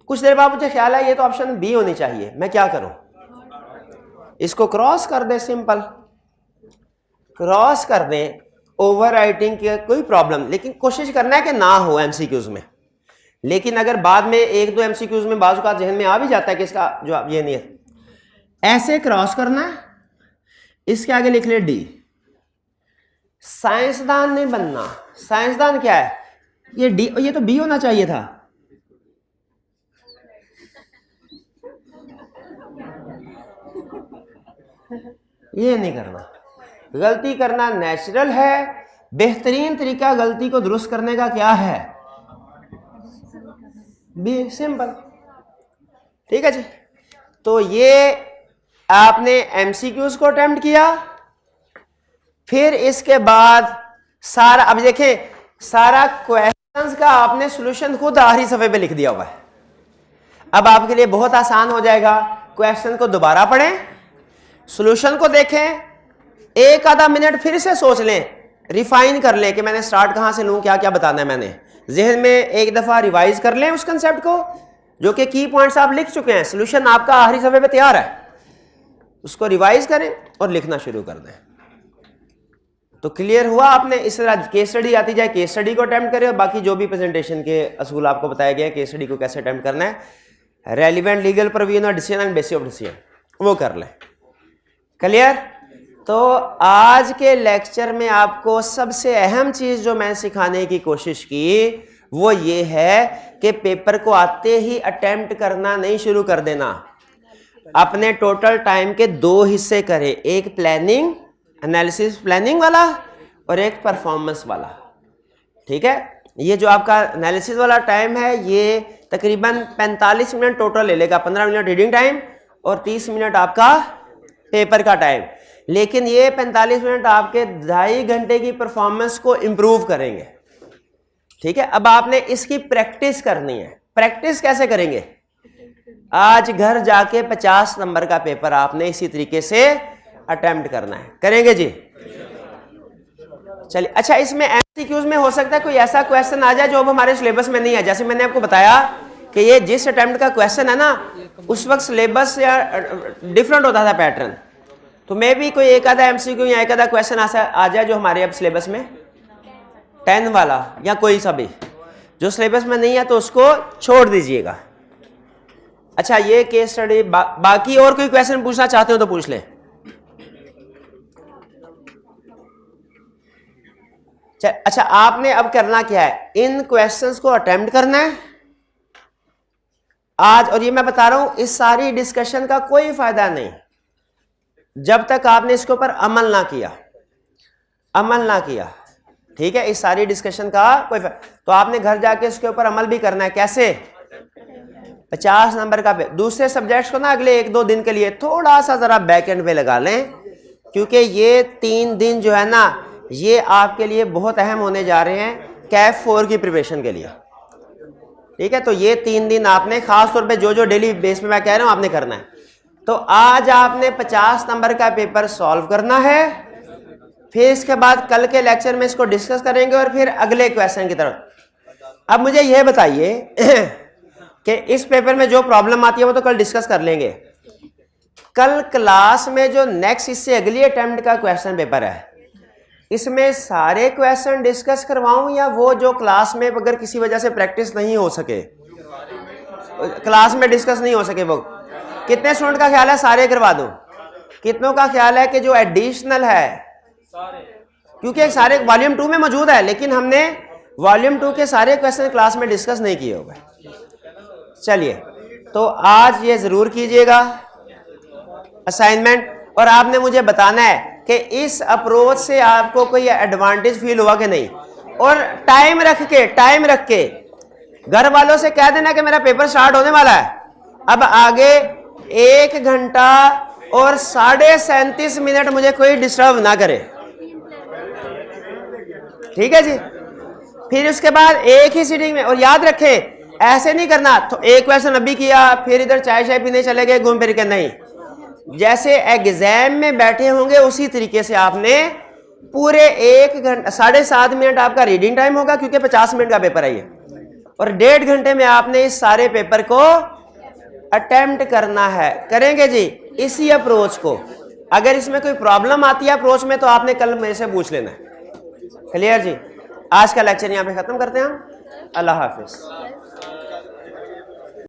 कुछ देर बाद मुझे ख्याल है ये तो ऑप्शन B होनी चाहिए, मैं क्या करूं, इसको क्रॉस कर दें, सिंपल क्रॉस कर दें, ओवर राइटिंग की कोई प्रॉब्लम, लेकिन कोशिश करना है कि ना हो MCQs में, लेकिन अगर बाद में एक दो MCQs में बाजू का जहन में आ भी जाता है कि इसका जो आप ये नहीं है, ऐसे क्रॉस करना है, इसके आगे लिख ले D। साइंसदान नहीं बनना, साइंसदान क्या है, ये D, ये तो B होना चाहिए था, ये नहीं करना, गलती करना नेचुरल है, बेहतरीन तरीका गलती को दुरुस्त करने का क्या है, बी, सिंपल, ठीक है जी। तो ये आपने MCQs को अटेम्प्ट किया, फिर इसके बाद सारा, अब देखें सारा क्वेश्चंस का आपने सॉल्यूशन खुद आखिरी सफे पे लिख दिया हुआ है, अब आपके लिए बहुत आसान हो जाएगा, क्वेश्चन को दोबारा पढ़ें, सॉल्यूशन को देखें, एक आधा मिनट फिर से सोच लें, रिफाइन कर लें कि मैंने स्टार्ट कहां से लूं, क्या क्या बताना है, मैंने जहन में एक दफा रिवाइज कर लें उस कंसेप्ट को, जो कि की पॉइंट्स आप लिख चुके हैं, सॉल्यूशन आपका आखिरी सफे पे तैयार है, उसको रिवाइज करें और लिखना शुरू कर दें। तो क्लियर हुआ आपने, इस तरह केस स्टडी आती जाए, केस स्टडी को अटेम्प्ट करें, और बाकी जो भी प्रेजेंटेशन के असूल आपको बताया गया है, केस स्टडी को कैसे अटेम्प्ट करना है, रेलिवेंट लीगल प्रोविजन और decision and bases of decision वो कर लें। क्लियर? तो आज के लेक्चर में आपको सबसे अहम चीज जो मैं सिखाने की कोशिश की वो ये है कि पेपर को आते ही अटेम्प्ट करना नहीं शुरू कर देना, अपने टोटल टाइम के दो हिस्से करें, एक प्लानिंग एनालिसिस प्लानिंग वाला और एक परफॉर्मेंस वाला, ठीक है। ये जो आपका एनालिसिस वाला टाइम है ये तकरीबन 45 मिनट टोटल ले लेगा, 15 मिनट रीडिंग टाइम और 30 मिनट आपका पेपर का टाइम, लेकिन ये 45 मिनट आपके 2.5 घंटे की परफॉर्मेंस को इम्प्रूव करेंगे, ठीक है। अब आपने इसकी प्रैक्टिस करनी है। प्रैक्टिस कैसे करेंगे? आज घर जाके 50 नंबर का पेपर आपने इसी तरीके से अटेम्प्ट करना है, करेंगे जी? चलिए, अच्छा इसमें एमसीक्यूज में हो सकता है कोई ऐसा क्वेश्चन आ जाए जो अब हमारे सिलेबस में नहीं है, जैसे मैंने आपको बताया कि ये जिस अटेम्प्ट का क्वेश्चन है ना उस वक्त सिलेबस या डिफरेंट होता था पैटर्न, तो मे भी कोई एक आधा एमसीक्यू या एक आधा क्वेश्चन आ जाए जो हमारे अब सिलेबस में 10 वाला या कोई सा भी जो सिलेबस में नहीं है तो उसको छोड़ दीजिएगा। अच्छा ये केस स्टडी बाकी और कोई क्वेश्चन पूछना चाहते हो तो पूछ लें। अच्छा आपने अब करना क्या है, इन क्वेश्चंस को अटेम्प्ट करना है आज, और ये मैं बता रहा हूं इस सारी डिस्कशन का कोई फायदा नहीं जब तक आपने इसके ऊपर अमल ना किया, ठीक है। इस सारी डिस्कशन का कोई तो आपने घर जाके इसके ऊपर अमल भी करना है। कैसे? 50 नंबर का दूसरे सब्जेक्ट्स को ना अगले 1-2 दिन के लिए थोड़ा सा जरा बैक एंड पे लगा लें, क्योंकि ये 3 दिन जो है ना ये आपके लिए बहुत अहम होने जा रहे हैं कैफ 4 की प्रिपरेशन के लिए, ठीक है। तो ये 3 दिन आपने खास तौर पे जो डेली बेस में मैं कह रहा हूं आपने करना है। तो आज आपने 50 नंबर का पेपर सॉल्व करना है, फिर इसके बाद कल के लेक्चर में इसको डिस्कस करेंगे और फिर अगले क्वेश्चन की तरफ। अब मुझे यह बताइए कि इस पेपर में जो प्रॉब्लम आती है वो तो कल डिस्कस कर लेंगे। कल क्लास में जो नेक्स्ट इससे अगली अटेम्प्ट का क्वेश्चन पेपर है, इसमें सारे क्वेश्चन डिस्कस करवाऊं या वो जो क्लास में अगर किसी वजह से प्रैक्टिस नहीं हो सके, क्लास में डिस्कस नहीं हो सके, वो कितने स्टूडेंट का ख्याल है सारे करवा दूं? कितनों का ख्याल है कि जो एडिशनल है, क्योंकि सारे वॉल्यूम 2 में मौजूद है लेकिन हमने वॉल्यूम 2 के सारे क्वेश्चन क्लास में डिस्कस नहीं किए होंगे। चलिए, तो आज ये जरूर कीजिएगा असाइनमेंट, और आपने मुझे बताना है कि इस अप्रोच से आपको कोई एडवांटेज फील हुआ कि नहीं। और टाइम रख के घर वालों से कह देना कि मेरा पेपर स्टार्ट होने वाला है, अब आगे 1 घंटा और 37.5 मिनट मुझे कोई डिस्टर्ब ना करे, ठीक है जी। फिर उसके बाद एक ही सीटिंग में, और याद रखें ऐसे नहीं करना तो एक क्वेश्चन अभी किया फिर इधर चाय शाय पीने चले गए घूम फिर के, नहीं, जैसे एग्जाम में बैठे होंगे उसी तरीके से आपने पूरे 1 घंटा 7.5 मिनट आपका रीडिंग टाइम होगा क्योंकि 50 मिनट का पेपर है ये, और 1.5 घंटे में आपने इस सारे पेपर को अटेम्प्ट करना है। करेंगे जी इसी अप्रोच को। अगर इसमें कोई प्रॉब्लम आती है अप्रोच में तो आपने कल मेरे से पूछ लेना है। क्लियर जी। आज का लेक्चर यहाँ पे खत्म करते हैं हम। अल्लाह हाफिज।